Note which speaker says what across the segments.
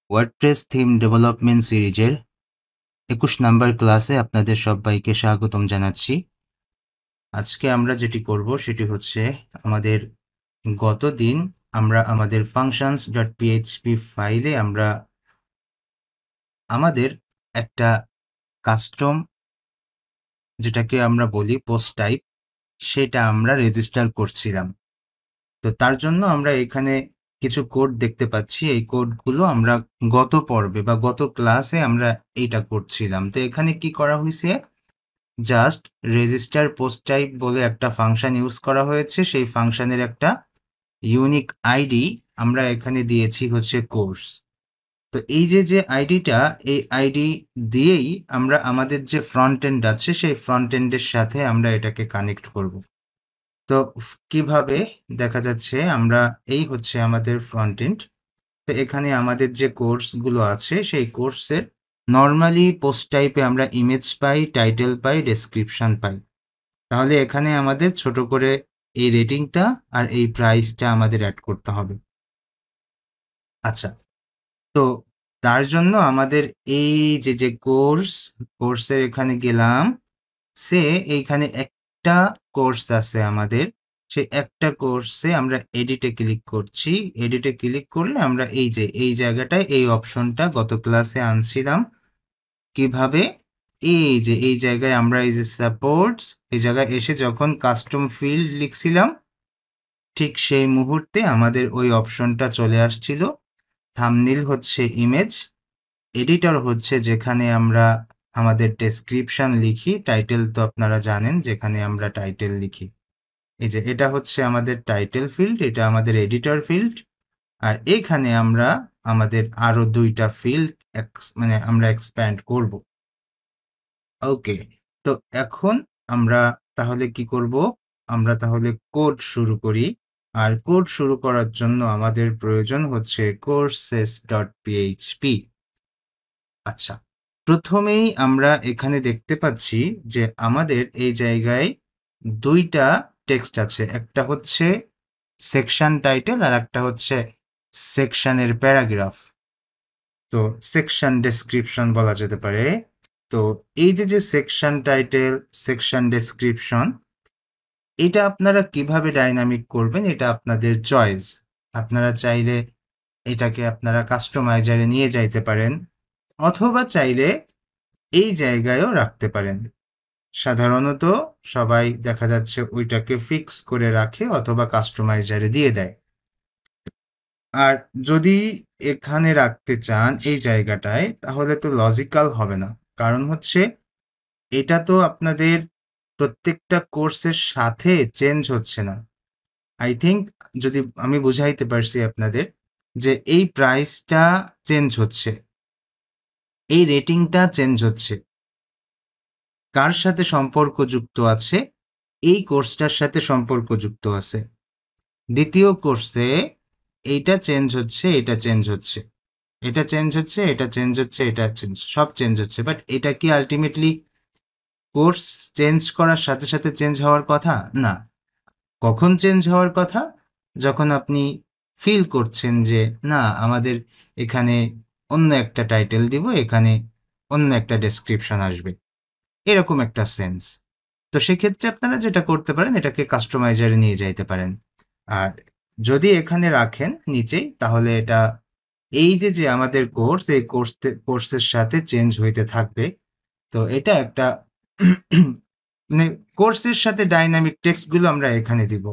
Speaker 1: WordPress theme development সিরিজের ২১ number ক্লাসে আপনাদের সবাইকে স্বাগতম জানাচ্ছি। আজকে আমরা যেটি করব সেটি হচ্ছে আমাদের গতদিন আমরা আমাদের functions.php ফাইলে আমরা আমাদের একটা কাস্টম যেটাকে আমরা বলি পোস্ট টাইপ সেটা আমরা রেজিস্টার করছিলাম। তো তার জন্য আমরা এখানে কিছু কোড দেখতে পাচ্ছি। এই কোডগুলো আমরা গত পর্বে বা গত ক্লাসে আমরা এইটা করছিলাম। তো এখানে কি করা হয়েছে, জাস্ট রেজিস্টার পোস্ট টাইপ বলে একটা ফাংশন ইউজ করা হয়েছে। সেই ফাংশনের একটা ইউনিক আইডি আমরা এখানে দিয়েছি হচ্ছে কোর্স। তো এই যে আইডিটা, এই আইডি দিয়েই আমরা আমাদের যে ফ্রন্ট এন্ড আছে সেই ফ্রন্ট এন্ডের সাথে আমরা এটাকে কানেক্ট করব। তো কিভাবে দেখা যাচ্ছে, আমরা এই হচ্ছে আমাদের ফ্রন্ট এন্ড। তো এখানে আমাদের যে কোর্সগুলো আছে সেই কোর্সের নর্মালি পোস্ট টাইপে আমরা ইমেজ পাই, টাইটেল পাই, ডেসক্রিপশন পাই। তাহলে এখানে আমাদের ছোট করে এই রেটিংটা আর এই প্রাইসটা আমাদের অ্যাড করতে হবে। আচ্ছা, তো তার জন্য আমাদের এই যে কোর্সের এখানে গেলাম, এইখানে একটা কোর্স আছে আমাদের। সেই একটা কোর্সে আমরা এডিটে ক্লিক করছি। এডিটে ক্লিক করলে আমরা এই জায়গাটায় এই অপশনটা গত ক্লাসে আনছিলাম। কিভাবে, এই জায়গায় আমরা এই যে সাপোর্টস, এই জায়গায় এসে যখন কাস্টম ফিল্ড লিখছিলাম ঠিক সেই মুহূর্তে আমাদের ওই অপশনটা চলে আসছিল। থাম্বনেইল হচ্ছে ইমেজ, এডিটর হচ্ছে যেখানে আমরা আমাদের ডেসক্রিপশন লিখি, টাইটেল তো আপনারা জানেন যেখানে আমরা টাইটেল লিখি। এই যে এটা হচ্ছে আমাদের টাইটেল ফিল্ড, এটা আমাদের এডিটর ফিল্ড। আর এখানে আমরা আমাদের আরো দুইটা ফিল্ড মানে আমরা এক্সপ্যান্ড করব। ওকে, তো এখন আমরা তাহলে কি করব, আমরা তাহলে কোড শুরু করি। আর কোড শুরু করার জন্য আমাদের প্রয়োজন হচ্ছে courses.php। আচ্ছা, প্রথমেই আমরা এখানে দেখতে পাচ্ছি যে আমাদের এই জায়গায় দুইটা টেক্সট আছে, একটা হচ্ছে সেকশন টাইটেল আর একটা হচ্ছে সেকশনের প্যারাগ্রাফ। তো সেকশন ডেসক্রিপশন বলা যেতে পারে। তো এই যে সেকশন টাইটেল, সেকশন ডেসক্রিপশন, এটা আপনারা কিভাবে ডাইনামিক করবেন এটা আপনাদের চয়েস। আপনারা চাইলে এটাকে আপনারা কাস্টমাইজারে নিয়ে যাইতে পারেন, অথবা চাইলে এই জায়গায়ও রাখতে পারেন। সাধারণত সবাই দেখা যাচ্ছে ওইটাকে ফিক্স করে রাখে অথবা কাস্টমাইজারে দিয়ে দেয়। আর যদি এখানে রাখতে চান এই জায়গাটায়, তাহলে তো লজিক্যাল হবে না। কারণ হচ্ছে এটা তো আপনাদের প্রত্যেকটা কোর্সের সাথে চেঞ্জ হচ্ছে না। আই থিঙ্ক যদি আমি বুঝাইতে পারছি আপনাদের, যে এই প্রাইসটা চেঞ্জ হচ্ছে, এই রেটিংটা চেঞ্জ হচ্ছে, কার সাথে সম্পর্কযুক্ত আছে, এই কোর্সটার সাথে সম্পর্কযুক্ত আছে। দ্বিতীয় কোর্সে এইটা চেঞ্জ হচ্ছে, এটা চেঞ্জ হচ্ছে, এটা চেঞ্জ হচ্ছে, এটা চেঞ্জ হচ্ছে, এটা চেঞ্জ, সব চেঞ্জ হচ্ছে। বাট এটা কি আলটিমেটলি কোর্স চেঞ্জ করার সাথে সাথে চেঞ্জ হওয়ার কথা না। কখন চেঞ্জ হওয়ার কথা, যখন আপনি ফিল করছেন যে না, আমাদের এখানে অন্য একটা টাইটেল দিব, এখানে অন্য একটা ডেসক্রিপশন আসবে, এরকম একটা সেন্স। তো সেক্ষেত্রে আপনারা যেটা করতে পারেন, এটাকে কাস্টমাইজারে নিয়ে যাইতে পারেন। আর যদি এখানে রাখেন নিচেই, তাহলে এটা এই যে আমাদের কোর্স, এই কোর্সের সাথে চেঞ্জ হইতে থাকবে। তো এটা একটা মানে কোর্সের সাথে ডাইনামিক টেক্সটগুলো আমরা এখানে দিব।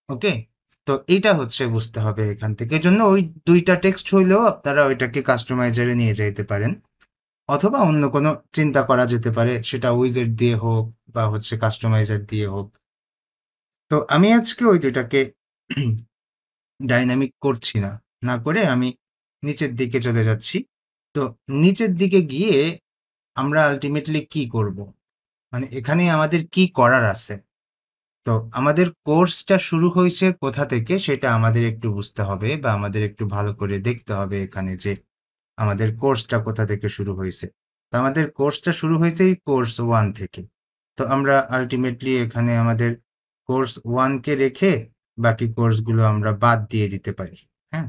Speaker 1: ওকে, তো এইটা হচ্ছে বুঝতে হবে এখান থেকে। এজন্য ওই দুইটা টেক্সট হইলেও আপনারা ওইটাকে কাস্টমাইজারে নিয়ে যাইতে পারেন, অথবা অন্য কোনো চিন্তা করা যেতে পারে, সেটা উইজেট দিয়ে হোক বা হচ্ছে কাস্টমাইজার দিয়ে হোক। তো আমি আজকে ওই দুইটাকে ডাইনামিক করছি না, না করে আমি নিচের দিকে চলে যাচ্ছি। তো নিচের দিকে গিয়ে আমরা আলটিমেটলি কি করব, মানে এখানে আমাদের কি করার আছে। তো আমাদের কোর্সটা শুরু হয়েছে কোথা থেকে সেটা আমাদের একটু বুঝতে হবে, বা আমাদের একটু ভালো করে দেখতে হবে এখানে যে আমাদের কোর্সটা কোথা থেকে শুরু হয়েছে। তো আমাদের কোর্সটা শুরু হয়েছে এই কোর্স 1 থেকে। তো আমরা আলটিমেটলি এখানে আমাদের কোর্স 1 কে রেখে বাকি কোর্সগুলো আমরা বাদ দিয়ে দিতে পারি। হ্যাঁ,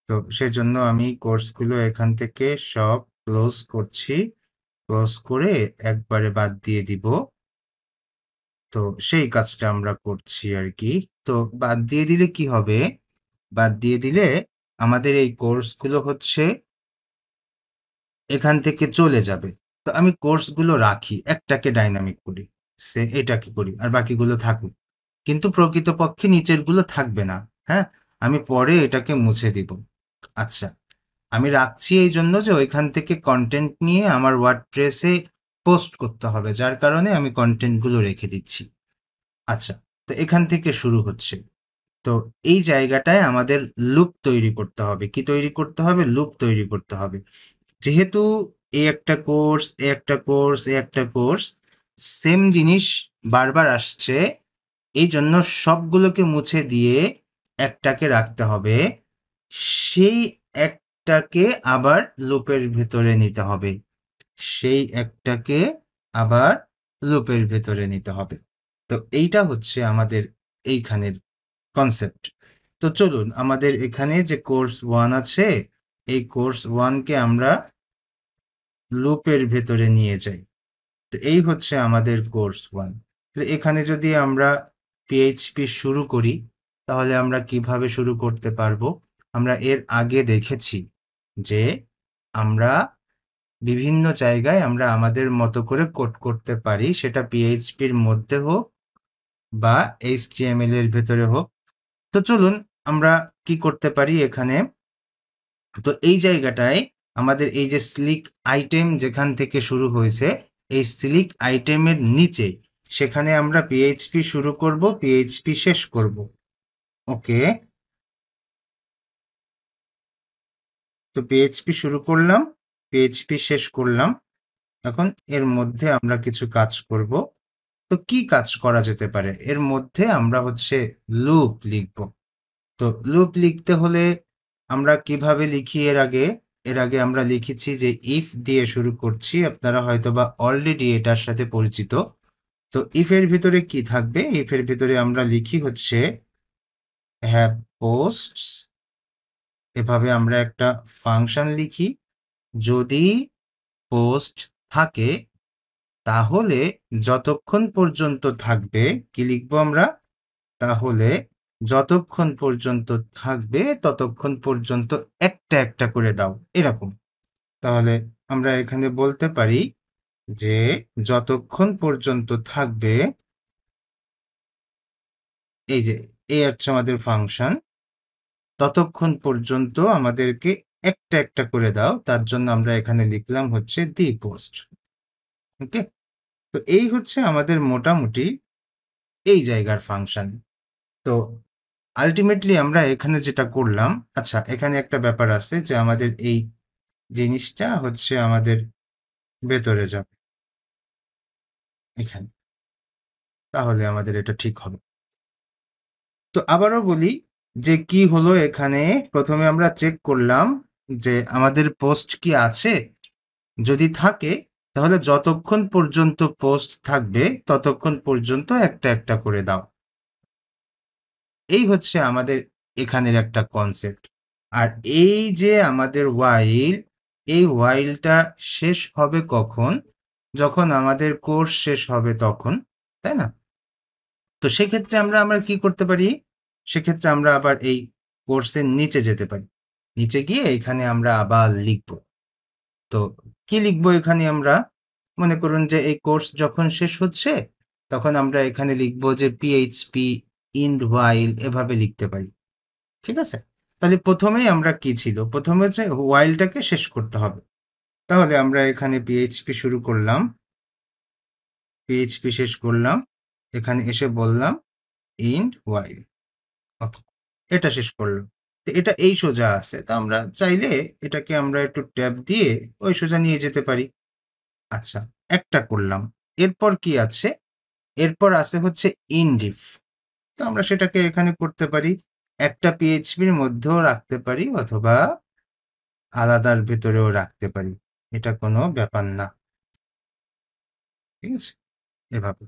Speaker 1: তো সেজন্য আমি কোর্সগুলো এখান থেকে সব ক্লোজ করছি, ক্লোজ করে একবারে বাদ দিয়ে দিব। তো সেই কাজটা আমরা করছি আর কি। তো বাদ দিয়ে দিলে কি হবে? বাদ দিয়ে দিলে আমাদের এই কোর্সগুলো হচ্ছে এখান থেকে চলে যাবে। তো আমি কোর্সগুলো রাখি, একটাকে ডাইনামিক করি, এটাকে করি, আর বাকিগুলো থাকুক। কিন্তু প্রকৃতপক্ষে নিচেরগুলো থাকবে না। হ্যাঁ, আমি পরে এটাকে মুছে দিব। আচ্ছা, আমি রাখছি এই জন্য যে ওইখান থেকে কন্টেন্ট নিয়ে আমার ওয়ার্ডপ্রেসে পোস্ট করতে হবে, যার কারণে আমি কন্টেন্টগুলো রেখে দিচ্ছি। আচ্ছা, তো এখান থেকে শুরু হচ্ছে। তো এই জায়গাটায় আমাদের লুপ তৈরি করতে হবে। কি তৈরি করতে হবে? লুপ তৈরি করতে হবে। যেহেতু এ একটা কোর্স, এ একটা কোর্স, এ একটা কোর্স, সেম জিনিস বারবার আসছে, এই জন্য সবগুলোকে মুছে দিয়ে একটাকে রাখতে হবে। সেই একটাকে আবার লুপের ভেতরে নিতে হবে। সেই একটাকে আবার লুপের ভেতরে নিতে হবে। তো এইটা হচ্ছে আমাদের এইখানের কনসেপ্ট। তো চলুন আমাদের এখানে যে কোর্স 1 আছে, এই কোর্স 1 কে আমরা লুপের ভেতরে নিয়ে যাই। তো এই হচ্ছে আমাদের কোর্স 1। তো এখানে যদি আমরা পিএইচপি শুরু করি, তাহলে আমরা কিভাবে শুরু করতে পারবো? আমরা এর আগে দেখেছি যে আমরা বিভিন্ন জায়গায় আমরা আমাদের মতো করে কোড করতে পারি, সেটা পিএইচপির মধ্যে হোক বা এইচটিএমএল এর ভেতরে হোক। তো চলুন আমরা কি করতে পারি এখানে। তো এই জায়গাটায় আমাদের এই যে স্লিক আইটেম যেখান থেকে শুরু হয়েছে, এই স্লিক আইটেমের নিচে সেখানে আমরা পিএইচপি শুরু করব, পিএইচপি শেষ করব। ওকে, তো পিএইচপি শুরু করলাম, পিএইচপি শেষ করলাম। এখন এর মধ্যে আমরা কিছু কাজ করব। তো কি কাজ করা যেতে পারে? এর মধ্যে আমরা হচ্ছে লুপ লিখব। তো লুপ লিখতে হলে আমরা কিভাবে লিখি? এর আগে আমরা লিখেছি যে ইফ দিয়ে শুরু করছি, আপনারা হয়তোবা অলরেডি এটার সাথে পরিচিত। তো ইফের ভিতরে কি থাকবে? ইফের ভিতরে আমরা লিখি হচ্ছে হ্যাভ পোস্টস, এভাবে আমরা একটা ফাংশন লিখি। যদি পোস্ট থাকে তাহলে যতক্ষণ পর্যন্ত থাকবে, কি লিখবো আমরা? তাহলে যতক্ষণ পর্যন্ত থাকবে ততক্ষণ পর্যন্ত একটা একটা করে দাও, এরকম। তাহলে আমরা এখানে বলতে পারি যে যতক্ষণ পর্যন্ত থাকবে, এই যে এই হচ্ছে আমাদের ফাংশন, ততক্ষণ পর্যন্ত আমাদেরকে একটা একটা করে দাও। তার জন্য আমরা এখানে লিখলাম হচ্ছে দি পোস্ট। ওকে, তো এই হচ্ছে আমাদের মোটামুটি এই জায়গার ফাংশন। তো আলটিমেটলি আমরা এখানে যেটা করলাম, আচ্ছা এখানে একটা ব্যাপার আছে যে আমাদের এই জিনিসটা হচ্ছে আমাদের ভেতরে যাবে এখানে, তাহলে আমাদের এটা ঠিক হবে। তো আবারও বলি যে কি হলো এখানে। প্রথমে আমরা চেক করলাম যে আমাদের পোস্ট কি আছে। যদি থাকে তাহলে যতক্ষণ পর্যন্ত পোস্ট থাকবে ততক্ষণ পর্যন্ত একটা একটা করে দাও। এই হচ্ছে আমাদের এখানের একটা কনসেপ্ট। আর এই যে আমাদের ওয়াইল, এই ওয়াইলটা শেষ হবে কখন? যখন আমাদের কোর্স শেষ হবে তখন, তাই না? তো সেক্ষেত্রে আমরা কি করতে পারি? সেক্ষেত্রে আমরা আবার এই কোর্সের নিচে যেতে পারি। নিচে গিয়ে এখানে আমরা আবার লিখব। তো কি লিখবো এখানে আমরা? মনে করুন যে এই কোর্স যখন শেষ হচ্ছে তখন আমরা এখানে লিখবো যে পিএইচপি ইন্ড হোয়াইল, এভাবে লিখতে পারি। ঠিক আছে? তাহলে প্রথমেই আমরা কি ছিল? প্রথমে হচ্ছে হোয়াইলটাকে শেষ করতে হবে। তাহলে আমরা এখানে পিএইচপি শুরু করলাম, পিএইচপি শেষ করলাম, এখানে এসে বললাম ইন্ড হোয়াইল। ওকে, এটা শেষ করলাম। তো এটা এই সোজা আছে। তো আমরা চাইলে এটাকে আমরা একটু ট্যাব দিয়ে ওই সোজা নিয়ে যেতে পারি। আচ্ছা, একটা করলাম। এরপর কি আছে? এরপর আছে হচ্ছে ইনডিফ। তো আমরা সেটাকে এখানে করতে পারি। একটা পিএইচপির মধ্যেও রাখতে পারি অথবা আলাদার ভেতরেও রাখতে পারি। এটা কোনো ব্যাপার না। ঠিক আছে? এভাবে।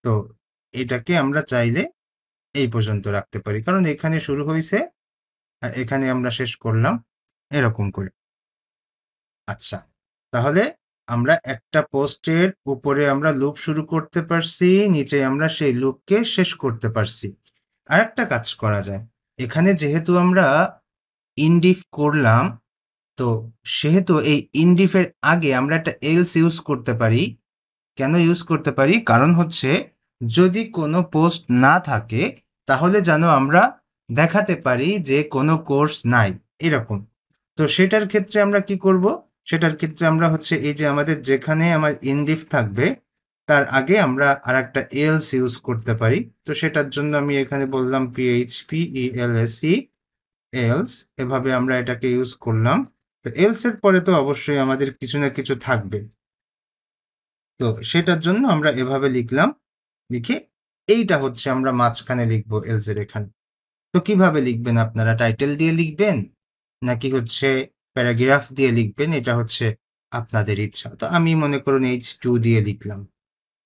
Speaker 1: তো এটাকে আমরা চাইলে এই পর্যন্ত রাখতে পারি। কারণ এখানে শুরু হইছে, আর এখানে আমরা শেষ করলাম এরকম করে। আচ্ছা, তাহলে আমরা একটা পোস্টের উপরে আমরা লুপ শুরু করতে পারছি, নিচে আমরা সেই লুপকে শেষ করতে পারছি। আরেকটা কাজ করা যায়, এখানে যেহেতু আমরা ইনডিফ করলাম, তো সেহেতু এই ইনডিফের আগে আমরা একটা এলস ইউজ করতে পারি। কেন ইউজ করতে পারি? কারণ হচ্ছে যদি কোনো পোস্ট না থাকে তাহলে যেন আমরা দেখাতে পারি যে কোনো কোর্স নাই, এরকম। তো সেটার ক্ষেত্রে আমরা কি করব? সেটার ক্ষেত্রে আমরা হচ্ছে এই যে আমাদের যেখানে আমার ইনডিফ থাকবে তার আগে আমরা আরেকটা এলস ইউজ করতে পারি। তো সেটার জন্য আমি এখানে বললাম PHP ELSE এলস, এভাবে আমরা এটাকে ইউজ করলাম। তো এলস এর পরে তো অবশ্যই আমাদের কিছু না কিছু থাকবে। তো সেটার জন্য আমরা এভাবে লিখলাম, লিখে এইটা হচ্ছে আমরা মাঝখানে লিখবো এলস এর এখানে। তো কিভাবে লিখবেন আপনারা? টাইটেল দিয়ে লিখবেন নাকি হচ্ছে প্যারাগ্রাফ দিয়ে লিখবেন? এটা হচ্ছে আপনাদের ইচ্ছা। তো আমি মনে করুন H2 দিয়ে লিখলাম।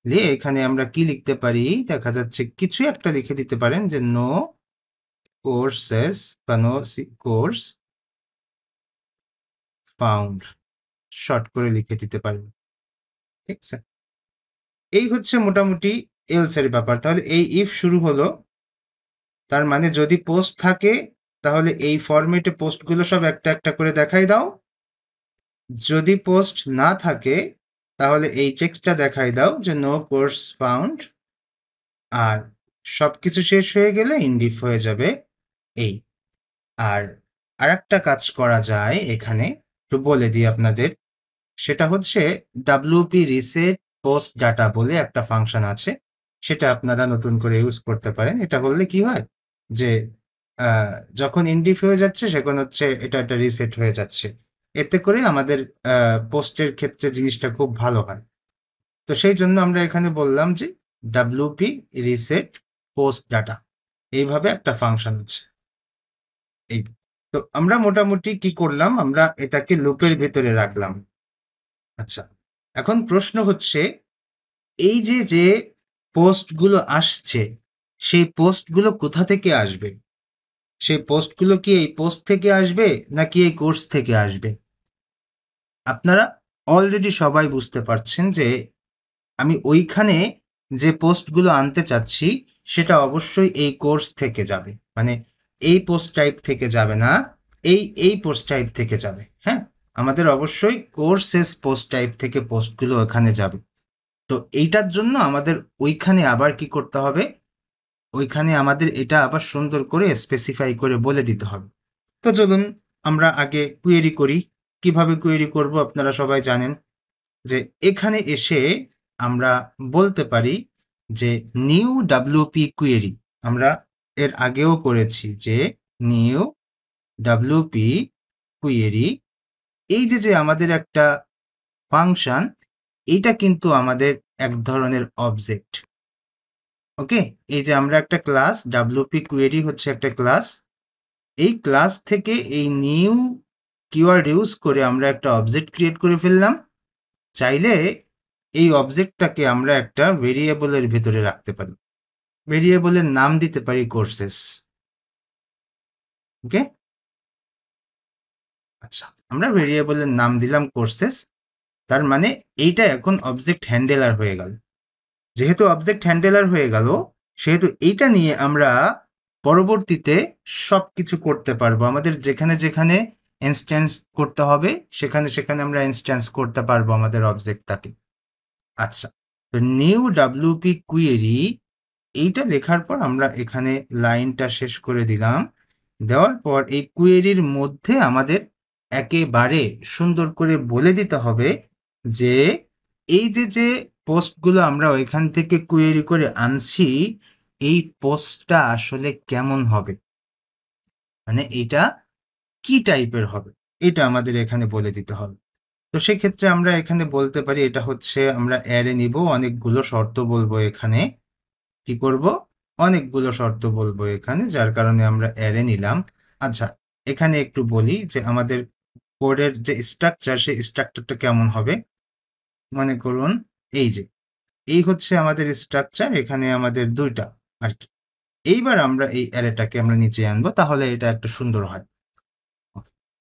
Speaker 1: লিখে এখানে আমরা কি লিখতে পারি? দেখা যাচ্ছে কিছু একটা লিখে দিতে পারেন যে নো কোর্সেস বা নো কোর্স ফাউন্ড, শর্ট করে লিখে দিতে পারেন। ঠিক আছে? এই হচ্ছে মোটামুটি এলস এর ব্যাপার। তাহলে এই ইফ শুরু হলো, তার মানে যদি পোস্ট থাকে তাহলে এই ফরম্যাটে পোস্টগুলো সব একটা একটা করে দেখাই দাও। যদি পোস্ট না থাকে তাহলে এই টেক্সটটা দেখাই দাও যে নো কোর্স ফাউন্ড, আর সবকিছু শেষ হয়ে গেলে ইনডিফ হয়ে যাবে এই। আর আরেকটা কাজ করা যায় এখানে, একটু বলে দিই আপনাদের। সেটা হচ্ছে WP reset post data বলে একটা ফাংশন আছে। সেটা আপনারা নতুন করে ইউজ করতে পারেন। এটা করলে কি হয় যে যখন ইনডিফ হয়ে যাচ্ছে সেখন হচ্ছে এটা একটা রিসেট হয়ে যাচ্ছে। এতে করে আমাদের পোস্টের ক্ষেত্রে জিনিসটা খুব ভালো হয়। তো সেই জন্য আমরা এখানে বললাম যে WP reset post data, এইভাবে একটা ফাংশন আছে। এই তো আমরা মোটামুটি কি করলাম, আমরা এটাকে লুপের ভেতরে রাখলাম। আচ্ছা, এখন প্রশ্ন হচ্ছে এই যে যে পোস্টগুলো আসছে সেই পোস্টগুলো কোথা থেকে আসবে? সেই পোস্টগুলো কি এই পোস্ট থেকে আসবে নাকি এই কোর্স থেকে আসবে? আপনারা অলরেডি সবাই বুঝতে পারছেন যে আমি ওইখানে যে পোস্টগুলো আনতে চাচ্ছি সেটা অবশ্যই এই কোর্স থেকে যাবে, মানে এই পোস্ট টাইপ থেকে যাবে না, এই পোস্ট টাইপ থেকে যাবে। হ্যাঁ, আমাদের অবশ্যই কোর্সেস পোস্ট টাইপ থেকে পোস্টগুলো ওখানে যাবে। তো এইটার জন্য আমাদের ওইখানে আবার কি করতে হবে? ওইখানে আমাদের এটা আবার সুন্দর করে স্পেসিফাই করে বলে দিতে হবে। তো চলুন আমরা আগে কোয়েরি করি। কিভাবে কোয়েরি করব আপনারা সবাই জানেন যে এখানে এসে আমরা বলতে পারি যে নিউ WP কোয়েরি। আমরা এর আগেও করেছি যে নিউ WP কোয়েরি। এই যে আমাদের একটা ফাংশন, এইটা কিন্তু আমাদের এক ধরনের অবজেক্ট। ওকে, এই যে আমরা একটা ক্লাস WP কোয়েরি হচ্ছে একটা ক্লাস, এই ক্লাস থেকে এই নিউ কিওয়ার্ড ইউজ করে আমরা একটা অবজেক্ট ক্রিয়েট করে ফেললাম। চাইলে এই অবজেক্টটাকে আমরা একটা ভেরিয়েবলের ভেতরে রাখতে পারি। ভেরিয়েবলের নাম দিতে পারি কোর্সেস। ওকে, আচ্ছা, আমরা ভেরিয়েবলের নাম দিলাম কোর্সেস। তার মানে এইটা এখন অবজেক্ট হ্যান্ডেলার হয়ে গেল। যেহেতু অবজেক্ট হ্যান্ডেলার হয়ে গেল সেহেতু এইটা নিয়ে আমরা পরবর্তীতে সব কিছু করতে পারবো। আমাদের যেখানে যেখানে ইনস্ট্যান্স করতে হবে সেখানে সেখানে আমরা ইনস্ট্যান্স করতে পারবো আমাদের অবজেক্টটাকে। আচ্ছা, তো নিউ WP কোয়েরি এইটা লেখার পর আমরা এখানে লাইনটা শেষ করে দিলাম। দেওয়ার পর এই কোয়েরির মধ্যে আমাদের একেবারে সুন্দর করে বলে দিতে হবে যে এই যে পোস্টগুলো আমরা ওইখান থেকে কোয়েরি করে আনছি, এই পোস্টটা আসলে কেমন হবে, মানে এটা কি টাইপের হবে, এটা আমাদের এখানে বলে দিতে হবে। তো সেক্ষেত্রে আমরা এখানে বলতে পারি এটা হচ্ছে আমরা অ্যারে নিব, অনেকগুলো শর্ত বলবো এখানে। কি করব? অনেকগুলো শর্ত বলবো এখানে, যার কারণে আমরা অ্যারে নিলাম। আচ্ছা, এখানে একটু বলি যে আমাদের কোডের যে স্ট্রাকচার সেই স্ট্রাকচারটা কেমন হবে। মনে করুন এই যে এই হচ্ছে আমাদের স্ট্রাকচার, এখানে আমাদের দুইটা আর কি। এইবার আমরা এই অ্যারেটাকে আমরা নিচে আনবো, তাহলে এটা একটা সুন্দর হয়।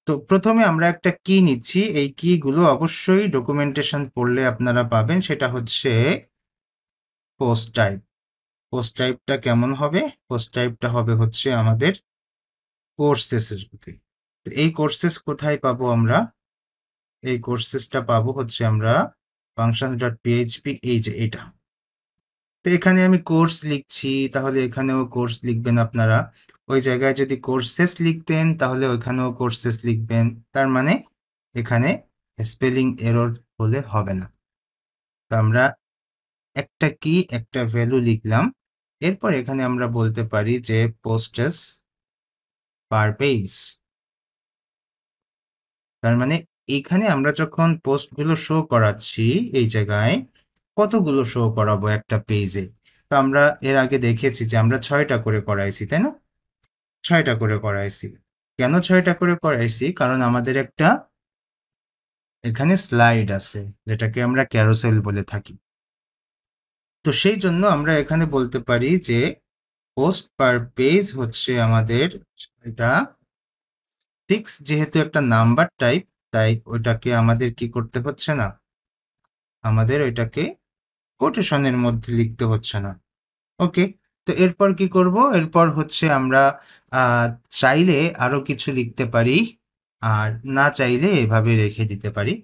Speaker 1: তো প্রথমে আমরা একটা কি নিচ্ছি, এই কি গুলো অবশ্যই ডকুমেন্টেশন পড়লে আপনারা পাবেন, সেটা হচ্ছে পোস্ট টাইপ। পোস্ট টাইপটা কেমন হবে? পোস্ট টাইপটা হবে হচ্ছে আমাদের কোর্সেসের মধ্যে। তো এই কোর্সেস কোথায় পাবো আমরা? এই কোর্সেসটা পাবো হচ্ছে আমরা functions.php, এই যে এটা। তো এখানে আমি কোর্স লিখছি, তাহলে এখানেও কোর্স লিখবেন আপনারা। ওই জায়গায় যদি কোর্সেস লিখতেন তাহলে ওইখানেও কোর্সেস লিখবেন। তার মানে এখানে স্পেলিং এরর হলে হবে না। তো আমরা একটা কি একটা ভ্যালু লিখলাম, এরপর এখানে আমরা বলতে পারি যে পোস্টেস পার পেজ। তার মানে এখানে আমরা যখন পোস্টগুলো শো করাচ্ছি এই জায়গায়, কতগুলো শো করাবো একটা পেজে? তো আমরা এর আগে দেখেছি যে আমরা 6টা করে করাইছি, তাই না? 6টা করে করাইছি। কেন 6টা করে করাইছি? কারণ আমাদের একটা এখানে স্লাইড আছে, যেটাকে আমরা ক্যারোসেল বলে থাকি। তো সেই জন্য আমরা এখানে বলতে পারি যে পোস্ট পার পেজ হচ্ছে আমাদের এটা 6, যেহেতু একটা নাম্বার টাইপ, তাই ওটাকে আমাদের কি করতে হচ্ছে না, আমাদের ওইটাকে কোটেশনের মধ্যে লিখতে হচ্ছে না। ওকে, তো এরপর কি করব? এরপর হচ্ছে আমরা চাইলে আরো কিছু লিখতে পারি, আর না চাইলে এভাবে রেখে দিতে পারি।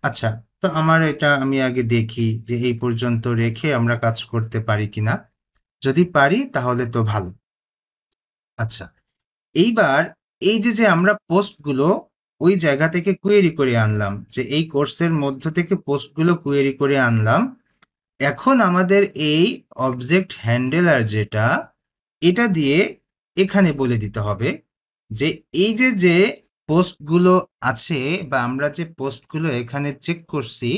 Speaker 1: আচ্ছা, তো আমার এটা আমি আগে দেখি যে এই পর্যন্ত রেখে আমরা কাজ করতে পারি কিনা। যদি পারি তাহলে তো ভালো। আচ্ছা, এইবার এই যে আমরা পোস্টগুলো ওই জায়গা থেকে কুয়েরি করে আনলাম, যে এই কোর্সের মধ্য থেকে পোস্টগুলো কুয়েরি করে আনলাম, এখন আমাদের এই অবজেক্ট হ্যান্ডেলার যেটা, এটা দিয়ে এখানে বলে দিতে হবে যে এই যে পোস্টগুলো আছে বা আমরা যে পোস্টগুলো এখানে চেক করছি,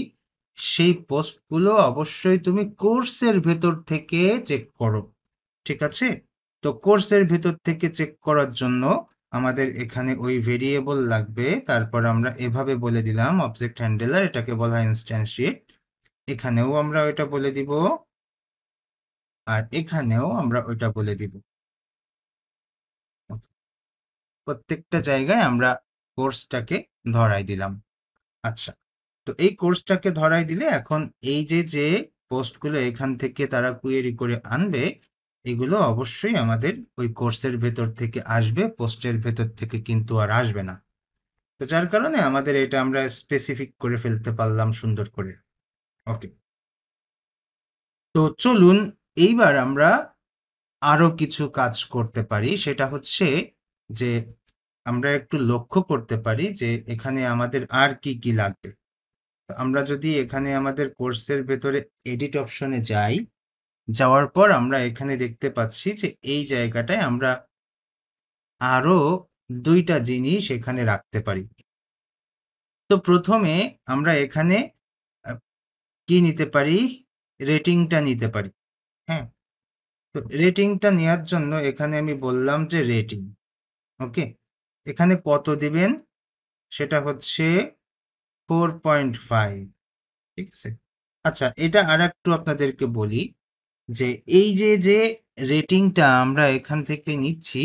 Speaker 1: সেই পোস্টগুলো অবশ্যই তুমি কোর্সের ভেতর থেকে চেক করো। ঠিক আছে? তো কোর্সের ভেতর থেকে চেক করার জন্য আমাদের এখানে ওই ভেরিয়েবল লাগবে। তারপর আমরা এভাবে বলে দিলাম অবজেক্ট হ্যান্ডেলার, এটাকে বলা হয় ইনস্ট্যান্সিয়েট। এখানেও আমরা ওইটা বলে দিব, আর এখানেও আমরা ওইটা বলে দিব। প্রত্যেকটা জায়গায় আমরা কোর্সটাকে ধরাই দিলাম। আচ্ছা, তো এই কোর্সটাকে ধরাই দিলে এখন এই যে পোস্টগুলো এখান থেকে তারা কুয়েরি করে আনবে, এগুলো অবশ্যই আমাদের ওই কোর্সের ভেতর থেকে আসবে, পোস্টের ভেতর থেকে কিন্তু আর আসবে না। তো যার কারণে আমাদের এটা আমরা স্পেসিফিক করে ফেলতে পারলাম সুন্দর করে। ওকে, তো চলুন এইবার আমরা আরো কিছু কাজ করতে পারি, সেটা হচ্ছে যে আমরা একটু লক্ষ্য করতে পারি যে এখানে আমাদের আর কি কি লাগবে। তো আমরা যদি এখানে আমাদের কোর্সের ভেতরে এডিট অপশনে যাই, যাওয়ার পর আমরা এখানে দেখতে পাচ্ছি যে এই জায়গাটায় আমরা আরো 2টা জিনিস এখানে রাখতে পারি। তো প্রথমে আমরা এখানে আহ, কি নিতে পারি? রেটিংটা নিতে পারি। হ্যাঁ, তো রেটিংটা নেওয়ার জন্য এখানে আমি বললাম যে রেটিং। ওকে, এখানে কত দিবেন? সেটা হচ্ছে 4.5। ঠিক আছে? আচ্ছা, এটা আরেকটু আপনাদেরকে বলি যে এই যে রেটিংটা আমরা এখান থেকে নিচ্ছি,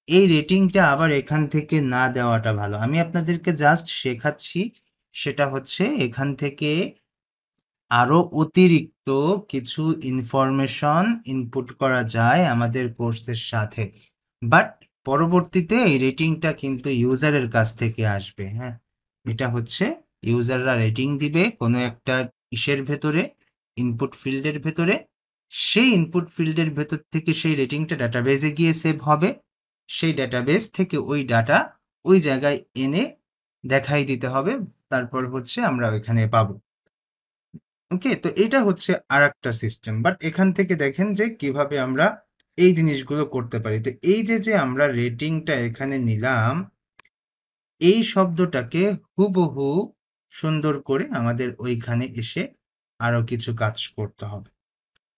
Speaker 1: এই রেটিংটা আবার এখান থেকে না দেওয়াটা ভালো। আমি আপনাদেরকে জাস্ট শেখাচ্ছি, সেটা হচ্ছে এখান থেকে আরো অতিরিক্ত কিছু ইনফরমেশন ইনপুট করা যায় আমাদের কোর্সের সাথে, বাট পরবর্তীতে এই রেটিংটা কিন্তু ইউজারের কাছ থেকে আসবে। হ্যাঁ, এটা হচ্ছে ইউজাররা রেটিং দিবে কোনো একটা ইসের ভেতরে, ইনপুট ফিল্ডের ভেতরে। সেই ইনপুট ফিল্ডের ভেতর থেকে সেই রেটিংটা ডাটাবেজে গিয়ে সেভ হবে। সেই ডাটাবেস থেকে ওই ডাটা ওই জায়গায় এনে দেখাই দিতে হবে, তারপর হচ্ছে আমরা ওইখানে পাবো। ওকে, তো এটা হচ্ছে আরেকটা সিস্টেম, বাট এখান থেকে দেখেন যে কিভাবে আমরা এই জিনিসগুলো করতে পারি। তো এই যে আমরা রেটিংটা এখানে নিলাম, এই শব্দটাকে হুবহু সুন্দর করে আমাদের ওইখানে এসে আরো কিছু কাজ করতে হবে।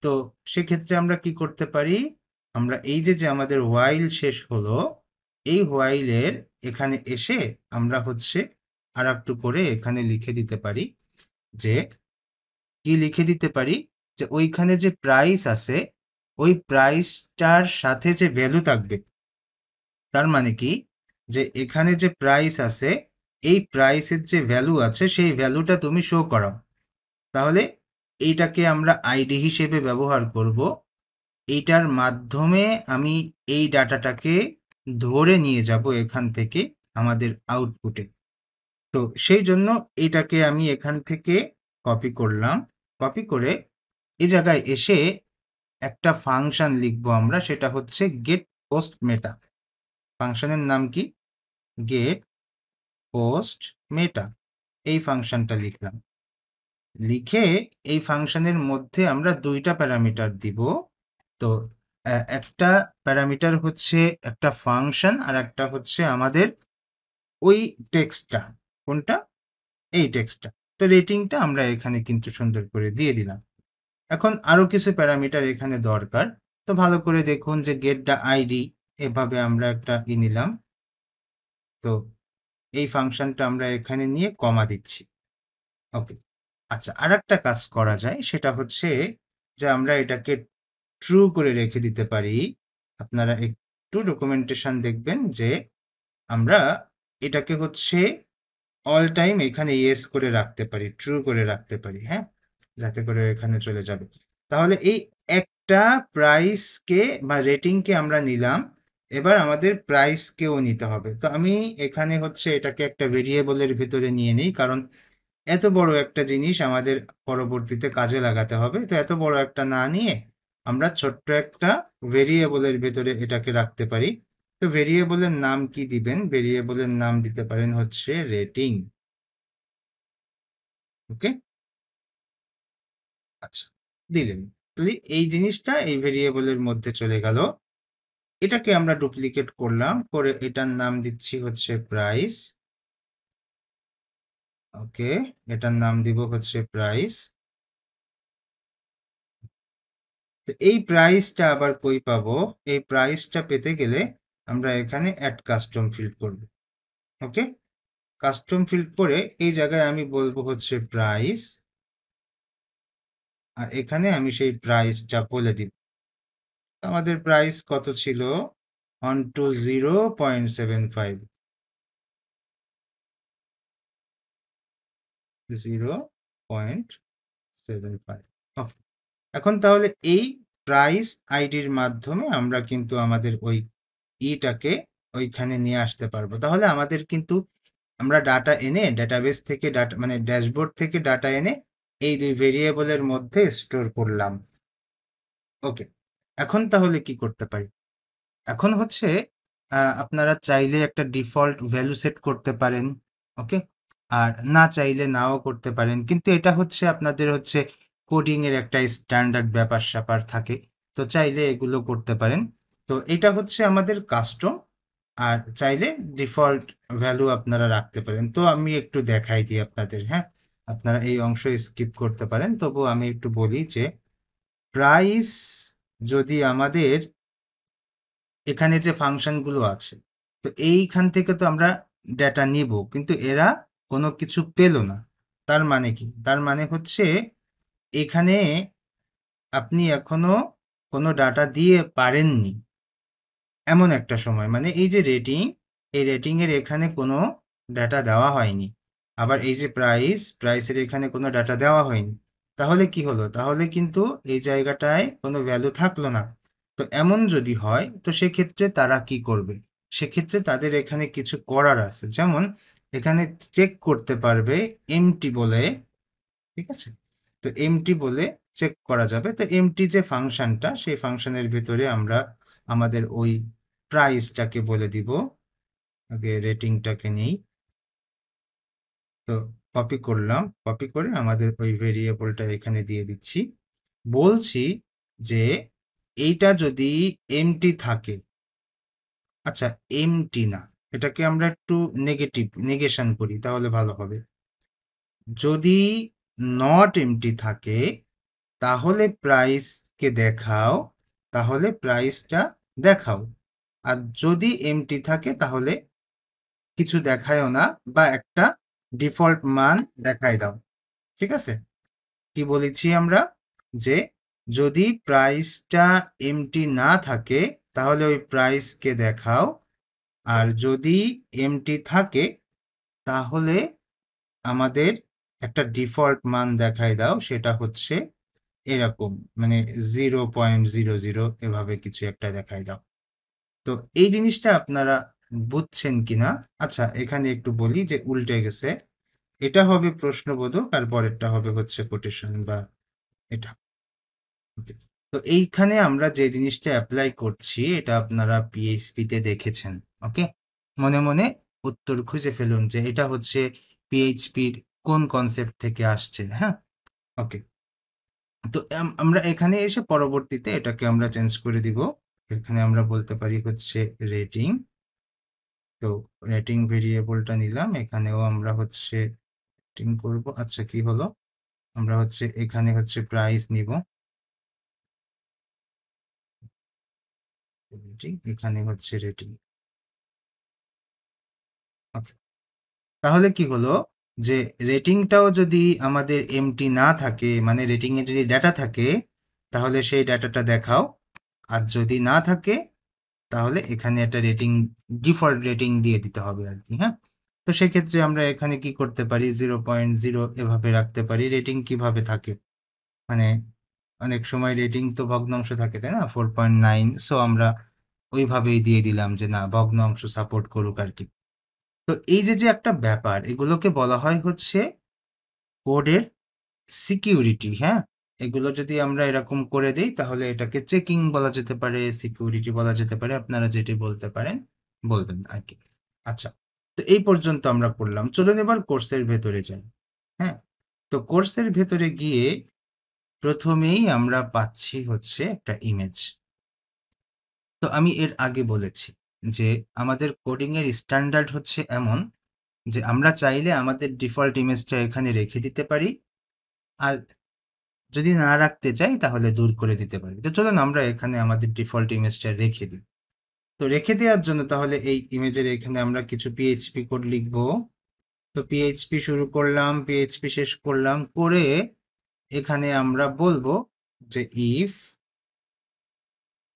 Speaker 1: তো সেক্ষেত্রে আমরা কি করতে পারি? আমরা এই যে আমাদের হোয়াইল শেষ হলো, এই হোয়াইলের এখানে এসে আমরা হচ্ছে আর একটু করে এখানে লিখে দিতে পারি যে কি লিখে দিতে পারি যে ওইখানে যে প্রাইস আছে, ওই প্রাইসটার সাথে যে ভ্যালু থাকবে, তার মানে কি যে এখানে যে প্রাইস আছে এই প্রাইসের যে ভ্যালু আছে সেই ভ্যালুটা তুমি শো করাও। তাহলে এইটাকে আমরা আইডি হিসেবে ব্যবহার করব। এইটার মাধ্যমে আমি এই ডাটাটাকে ধরে নিয়ে যাব এখান থেকে আমাদের আউটপুটে। তো সেই জন্য এটাকে আমি এখান থেকে কপি করলাম। কপি করে এই জায়গায় এসে একটা ফাংশন লিখবো আমরা, সেটা হচ্ছে গেট পোস্ট মেটা। ফাংশনের নাম কি? Get post meta. এই ফাংশনটা লিখলাম। লিখে এই ফাংশনের মধ্যে আমরা দুইটা প্যারামিটার দিব। তো একটা প্যারামিটার হচ্ছে একটা ফাংশন, আর একটা হচ্ছে আমাদের ওই টেক্সটটা। কোনটা? এই টেক্সটটা। তো রেটিংটা আমরা এখানে কিন্তু সুন্দর করে দিয়ে দিলাম। এখন আরো কিছু প্যারামিটার এখানে দরকার। তো ভালো করে দেখুন যে গেট দ্য আইডি, এভাবে আমরা একটা নিলাম। তো এই ফাংশনটা আমরা এখানে নিয়ে কমা দিচ্ছি। ওকে। আচ্ছা, আরেকটা কাজ করা যায়, সেটা হচ্ছে যে আমরা এটাকে ট্রু করে রেখে দিতে পারি। আপনারা একটু ডকুমেন্টেশন দেখবেন যে আমরা এটাকে হচ্ছে অল টাইম এখানে ইয়েস করে রাখতে পারি, ট্রু করে রাখতে পারি, হ্যাঁ? যাতে করে এখানে চলে যাবে। তাহলে এই একটা প্রাইসকে বা রেটিংকে আমরা নিলাম, এবার আমাদের প্রাইসকেও নিতে হবে। তো আমি এখানে হচ্ছে এটাকে একটা ভেরিয়েবলের ভিতরে নিয়ে নিই, কারণ এত বড় একটা জিনিস আমাদের পরবর্তীতে কাজে লাগাতে হবে। তো এত বড় একটা না নিয়ে আমরা ছোট্ট একটা ভেরিয়েবলের ভেতরে এটাকে রাখতে পারি। তো ভেরিয়েবলের নাম কি দিবেন? ভেরিয়েবলের নাম দিতে পারেন হচ্ছে রেটিং। ওকে, আচ্ছা, দিলেন। তাহলে এই জিনিসটা এই ভেরিয়েবলের মধ্যে চলে গেল। এটাকে আমরা ডুপ্লিকেট করলাম, করে এটার নাম দিচ্ছি হচ্ছে প্রাইস। ওকে, এটার নাম দিব হচ্ছে প্রাইস। তো এই প্রাইসটা আবার কই পাবো? এই প্রাইসটা পেতে গেলে আমরা এখানে অ্যাড কাস্টম ফিল্ড করব। ওকে, কাস্টম ফিল্ড করে এই জায়গায় আমি বলবো হচ্ছে প্রাইস, আর এখানে আমি সেই প্রাইসটা বলে দিব। আমাদের প্রাইস কত ছিল? 120.75, 0.75। ওকে, এখন তাহলে এই প্রাইস আইডির মাধ্যমে আমরা কিন্তু আমাদের ওই ইটাকে ওইখানে নিয়ে আসতে পারবো। তাহলে আমাদের কিন্তু আমরা ডাটা এনে ডেটাবেস থেকে ডাটা মানে ড্যাশবোর্ড থেকে ডাটা এনে এই দুই ভেরিয়েবলের মধ্যে স্টোর করলাম। ওকে, এখন তাহলে কি করতে পারি? এখন হচ্ছে আপনারা চাইলে একটা ডিফল্ট ভ্যালু সেট করতে পারেন। ওকে, আর না চাইলে নাও করতে পারেন, কিন্তু এটা হচ্ছে আপনাদের হচ্ছে কোডিং এর একটা স্ট্যান্ডার্ড ব্যাপার স্যাপার থাকে। তো চাইলে এগুলো করতে পারেন। তো এটা হচ্ছে আমাদের কাস্টম, আর চাইলে ডিফল্ট ভ্যালু আপনারা রাখতে পারেন। তো আমি একটু দেখাই দিই আপনাদের, হ্যাঁ? আপনারা এই অংশ স্কিপ করতে পারেন, তবু আমি একটু বলি যে প্রাইস যদি আমাদের এখানে যে ফাংশনগুলো আছে, তো এইখান থেকে তো আমরা ডেটা নিব, কিন্তু এরা কোনো কিছু পেল না। তার মানে কি? তার মানে হচ্ছে এখানে আপনি এখনো কোনো ডাটা দিয়ে পারেননি, এমন একটা সময়। মানে এই যে রেটিং, এই রেটিংয়ের এখানে কোনো ডাটা দেওয়া হয়নি। আবার এই যে প্রাইস, প্রাইসের এখানে কোনো ডাটা দেওয়া হয়নি। তাহলে কি হলো? তাহলে কিন্তু এই জায়গাটায় কোনো ভ্যালু থাকলো না। তো এমন যদি হয়, তো সেক্ষেত্রে তারা কি করবে? সেক্ষেত্রে তাদের এখানে কিছু করার আছে। যেমন এখানে চেক করতে পারবে এমটি বলে, ঠিক আছে? তো এমটি বলে চেক করা যাবে। তো এমটি যে ফাংশনটা, সেই ফাংশনের ভিতরে আমরা আমাদের ওই প্রাইসটাকে বলে দিব। আগে রেটিংটাকে নেই। তো কপি করলাম, কপি করে আমাদের ওই ভেরিয়েবলটা এখানে দিয়ে দিচ্ছি। বলছি যে এইটা যদি এমটি থাকে, আচ্ছা এমটি না, এটাকে আমরা একটু নেগেশন করি, তাহলে ভালো হবে। যদি নট এমটি থাকে তাহলে প্রাইসকে দেখাও, তাহলে প্রাইসটা দেখাও। আর যদি এমটি থাকে তাহলে কিছু দেখায়ও না, বা একটা ডিফল্ট মান দেখায় দাও। ঠিক আছে? কি বলেছি আমরা? যে যদি প্রাইসটা এমটি না থাকে তাহলে ওই প্রাইসকে দেখাও, আর যদি এমটি থাকে তাহলে আমাদের একটা ডিফল্ট মান দেখায় দাও, সেটা হচ্ছে এরকম, মানে 0.00 এভাবে কিছু একটা দেখায় দাও। তো এই জিনিসটা আপনারা বুঝছেন কিনা? আচ্ছা, এখানে একটু বলি যে উল্টে গেছে। এটা হবে প্রশ্নবোধক আর পরেরটা হবে হচ্ছে কোটেশন বা এটা। ওকে। তো এইখানে আমরা যে জিনিসটা অ্যাপ্লাই করছি এটা আপনারা পিএইচপি তে দেখেছেন। ওকে, মনে মনে উত্তর খুঁজে ফেলুন যে এটা হচ্ছে পিএইচপির কোন কনসেপ্ট থেকে আসছে। হ্যাঁ, ওকে। তো আমরা এখানে এসে পরবর্তীতে এটাকে আমরা চেঞ্জ করে দিব। এখানে আমরা বলতে পারি হচ্ছে রেটিং। তো রেটিং ভেরিয়েবলটা নিলাম, এখানেও আমরা হচ্ছে রেটিং করব। আচ্ছা, কি হলো, আমরা হচ্ছে এখানে হচ্ছে প্রাইস নিব, রেটিং, এখানে হচ্ছে রেটিং। ওকে, তাহলে কি হলো যে রেটিংটাও যদি আমাদের এমটি না থাকে, মানে রেটিং এ যদি ডেটা থাকে তাহলে সেই ডাটাটা দেখাও, আর যদি না থাকে তাহলে এখানে একটা রেটিং, ডিফল্ট রেটিং দিয়ে দিতে হবে আর কি। হ্যাঁ, তো সেক্ষেত্রে আমরা এখানে কি করতে পারি, 0.0 এভাবে রাখতে পারি। রেটিং কিভাবে থাকে, মানে অনেক সময় রেটিং তো ভগ্নাংশ থাকে, তাই না, 4.9, সো আমরা ওইভাবেই দিয়ে দিলাম যে না, ভগ্নাংশ সাপোর্ট করুক আর কি। তো এই যে যে একটা ব্যাপার, এগুলোকে বলা হয় হচ্ছে কোডের সিকিউরিটি। হ্যাঁ, এগুলো যদি আমরা এরকম করে দেই তাহলে এটাকে চেকিং বলা যেতে পারে, সিকিউরিটি বলা যেতে পারে, আপনারা যেটি বলতে পারেন বলবেন আর কি। আচ্ছা, তো এই পর্যন্ত আমরা করলাম, চলুন এবার কোর্সের ভেতরে যাই। হ্যাঁ, তো কোর্সের ভেতরে গিয়ে প্রথমেই আমরা পাচ্ছি হচ্ছে একটা ইমেজ। তো আমি এর আগে বলেছি যে আমাদের কোডিং এর স্ট্যান্ডার্ড হচ্ছে এমন যে আমরা চাইলে আমাদের ডিফল্ট ইমেজটা এখানে রেখে দিতে পারি, আর যদি না রাখতে চাই তাহলে দূর করে দিতে পারি। তো চলুন আমরা এখানে আমাদের ডিফল্ট ইমেজটা রেখে দিই। তো রেখে দেওয়ার জন্য তাহলে এই ইমেজের এখানে আমরা কিছু পিএইচপি কোড লিখবো। তো পিএইচপি শুরু করলাম, পিএইচপি শেষ করলাম, করে এখানে আমরা বলবো যে ইফ,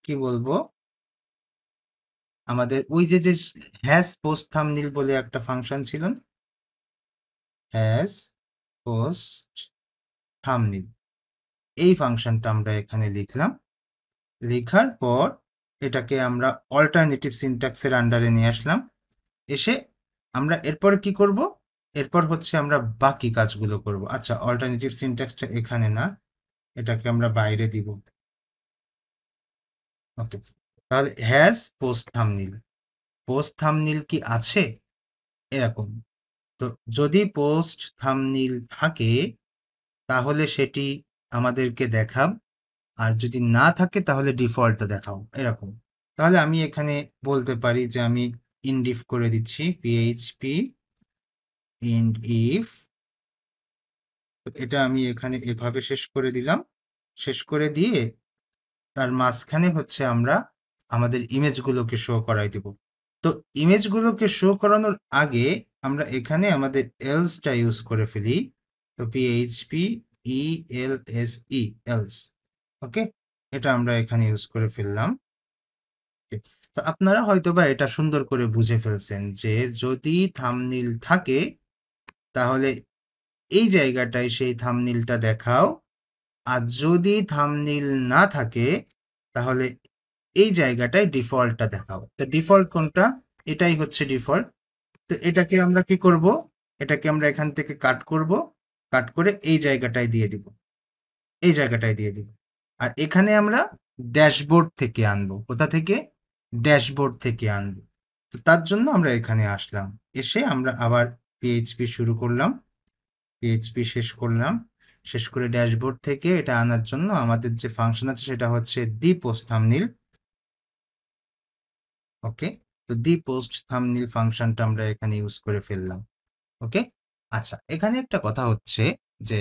Speaker 1: কি বলবো, আমাদের ওই যে যে হ্যাশ পোস্ট থাম্বনেইল বলে একটা ফাংশন ছিল, হ্যাশ পোস্ট থাম্বনেইল, এই ফাংশনটা আমরা এখানে লিখলাম। লেখার পর এটাকে আমরা অল্টারনেটিভ সিনট্যাক্সের আন্ডারে নিয়ে আসলাম। এসে আমরা এরপর কি করব, এরপর হচ্ছে আমরা বাকি কাজগুলো করব। আচ্ছা, অল্টারনেটিভ সিনট্যাক্সটা এখানে না, এটাকে আমরা বাইরে দিব। ওকে, তাহলে has post thumbnail, post thumbnail কি আছে এরকম। তো যদি পোস্ট থাম্বনেইল থাকে তাহলে সেটি আমাদেরকে দেখাও, আর যদি না থাকে তাহলে ডিফল্টটা দেখাও এরকম। তাহলে আমি এখানে বলতে পারি যে আমি ইনডিফ করে দিচ্ছি, পিএইচপি ইন্ড ইফ, এটা আমি এখানে এভাবে শেষ করে দিলাম। শেষ করে দিয়ে তার মাঝখানে হচ্ছে আমরা আমাদের ইমেজগুলোকে শো করাই দেব। তো ইমেজগুলোকে শো করানোর আগে আমরা এখানে আমাদের এলসটা ইউজ করে ফেলি। তো পিএইচপি ইএলএসই, এলস। ওকে, এটা আমরা এখানে ইউজ করে ফেললাম। তো আপনারা হয়তোবা এটা সুন্দর করে বুঝে ফেলছেন যে যদি থাম্বনেইল থাকে তাহলে এই জায়গাটায় সেই থাম্বনেইলটা দেখাও, আর যদি থাম্বনেইল না থাকে তাহলে এই জায়গাটায় ডিফল্টটা দেখাও। তো ডিফল্ট কোনটা, এটাই হচ্ছে ডিফল্ট। তো এটাকে আমরা কি করব, এটাকে আমরা এখান থেকে কাট করব, কাট করে এই জায়গাটায় দিয়ে দিব, এই জায়গাটায় দিয়ে দিব। আর এখানে আমরা ড্যাশবোর্ড থেকে আনবো, কোথা থেকে, ড্যাশবোর্ড থেকে আনবো। তো তার জন্য আমরা এখানে আসলাম, এসে আমরা আবার পিএইচপি শুরু করলাম, পিএইচপি শেষ করলাম, শেষ করে ড্যাশবোর্ড থেকে এটা আনার জন্য আমাদের যে ফাংশন আছে সেটা হচ্ছে দি পোস্ট থাম্বনেইল। ওকে, তো দি পোস্ট থাম্বনেইল ফাংশনটা আমরা এখানে ইউজ করে ফেললাম। ওকে, আচ্ছা, এখানে একটা কথা হচ্ছে যে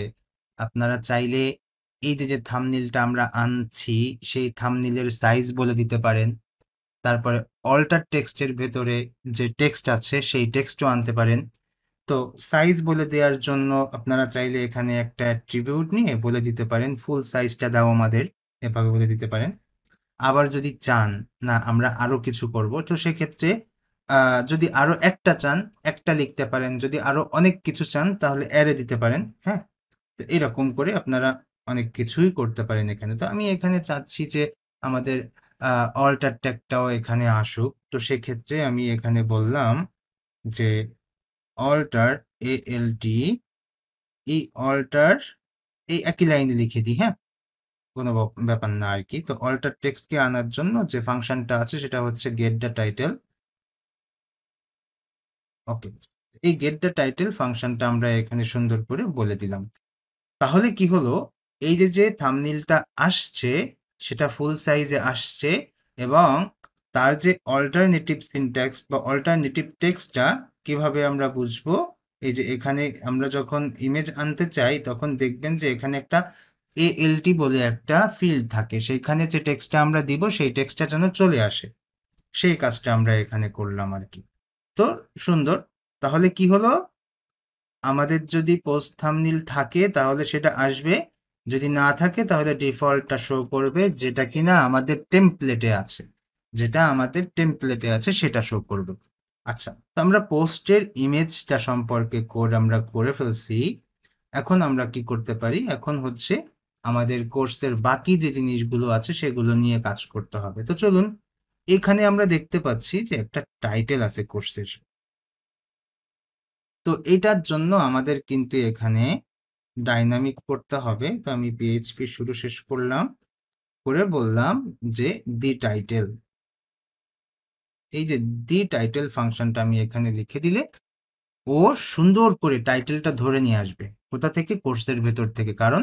Speaker 1: আপনারা চাইলে এই যে যে থাম্বনেইলটা আমরা আনছি সেই থাম্বনেইলের সাইজ বলে দিতে পারেন। তারপরে অল্টার টেক্সটের ভেতরে যে টেক্সট আছে সেই টেক্সটও আনতে পারেন। তো সাইজ বলে দেওয়ার জন্য আপনারা চাইলে এখানে একটা অ্যাট্রিবিউট নিয়ে বলে দিতে পারেন ফুল সাইজটা দাও আমাদের। এভাবে বলে দিতে পারেন। আবার যদি চান না আমরা আরো কিছু করব, তো সেক্ষেত্রে যদি আরো একটা চান একটা লিখতে পারেন, যদি আরো অনেক কিছু চান তাহলে অ্যারে দিতে পারেন। হ্যাঁ, তো এরকম করে আপনারা অনেক কিছুই করতে পারেন এখানে। তো আমি এখানে চাচ্ছি যে আমাদের অল্টার ট্যাগটাও এখানে আসুক। তো সেক্ষেত্রে আমি এখানে বললাম যে অল্টার ALT, এই অল্টার এই একই লাইনে লিখে দিই। হ্যাঁ, কোনো ব্যাপার না আর কি। তো অল্টার টেক্সটকে আনার জন্য যে ফাংশনটা আছে সেটা হচ্ছে গেট দ্য টাইটেল। ওকে, এই গেট দ্য টাইটেল ফাংশনটা আমরা এখানে সুন্দর করে বলে দিলাম। তাহলে কি হলো, এই যে থাম্বনেইলটা আসছে সেটা ফুল সাইজে আসছে এবং তার যে অল্টারনেটিভ সিনট্যাক্স বা অল্টারনেটিভ টেক্সটটা কিভাবে আমরা বুঝবো, এই যে এখানে আমরা যখন ইমেজ আনতে চাই তখন দেখবেন যে এখানে একটা ALT বলে একটা ফিল্ড থাকে, সেইখানে যে টেক্সটটা আমরা দিব সেই টেক্সটটা যেন চলে আসে, সেই কাজটা আমরা এখানে করলাম আর কি। তো সুন্দর। তাহলে কি হলো, আমাদের যদি পোস্ট থাম্বনেইল থাকে তাহলে সেটা আসবে, যদি না থাকে তাহলে ডিফল্টটা শো করবে, যেটা কিনা আমাদের টেমপ্লেটে আছে, যেটা আমাদের টেমপ্লেটে আছে সেটা শো করবে। আচ্ছা, তো আমরা পোস্টের ইমেজটা সম্পর্কে কোড আমরা করে ফেলছি। এখন আমরা কি করতে পারি, এখন হচ্ছে আমাদের কোর্সের বাকি যে জিনিসগুলো আছে সেগুলো নিয়ে কাজ করতে হবে। তো চলুন, এখানে আমরা দেখতে পাচ্ছি যে একটা টাইটেল আছে কোর্সের। তো এটার জন্য আমাদের কিন্তু এখানে ডাইনামিক করতে হবে। তো আমি পিএইচপি শুরু শেষ করলাম, করে বললাম যে দি টাইটেল। এই যে দি টাইটেল ফাংশনটা আমি এখানে লিখে দিলে ও সুন্দর করে টাইটেলটা ধরে নিয়ে আসবে। কোথা থেকে? কোর্সের ভেতর থেকে। কারণ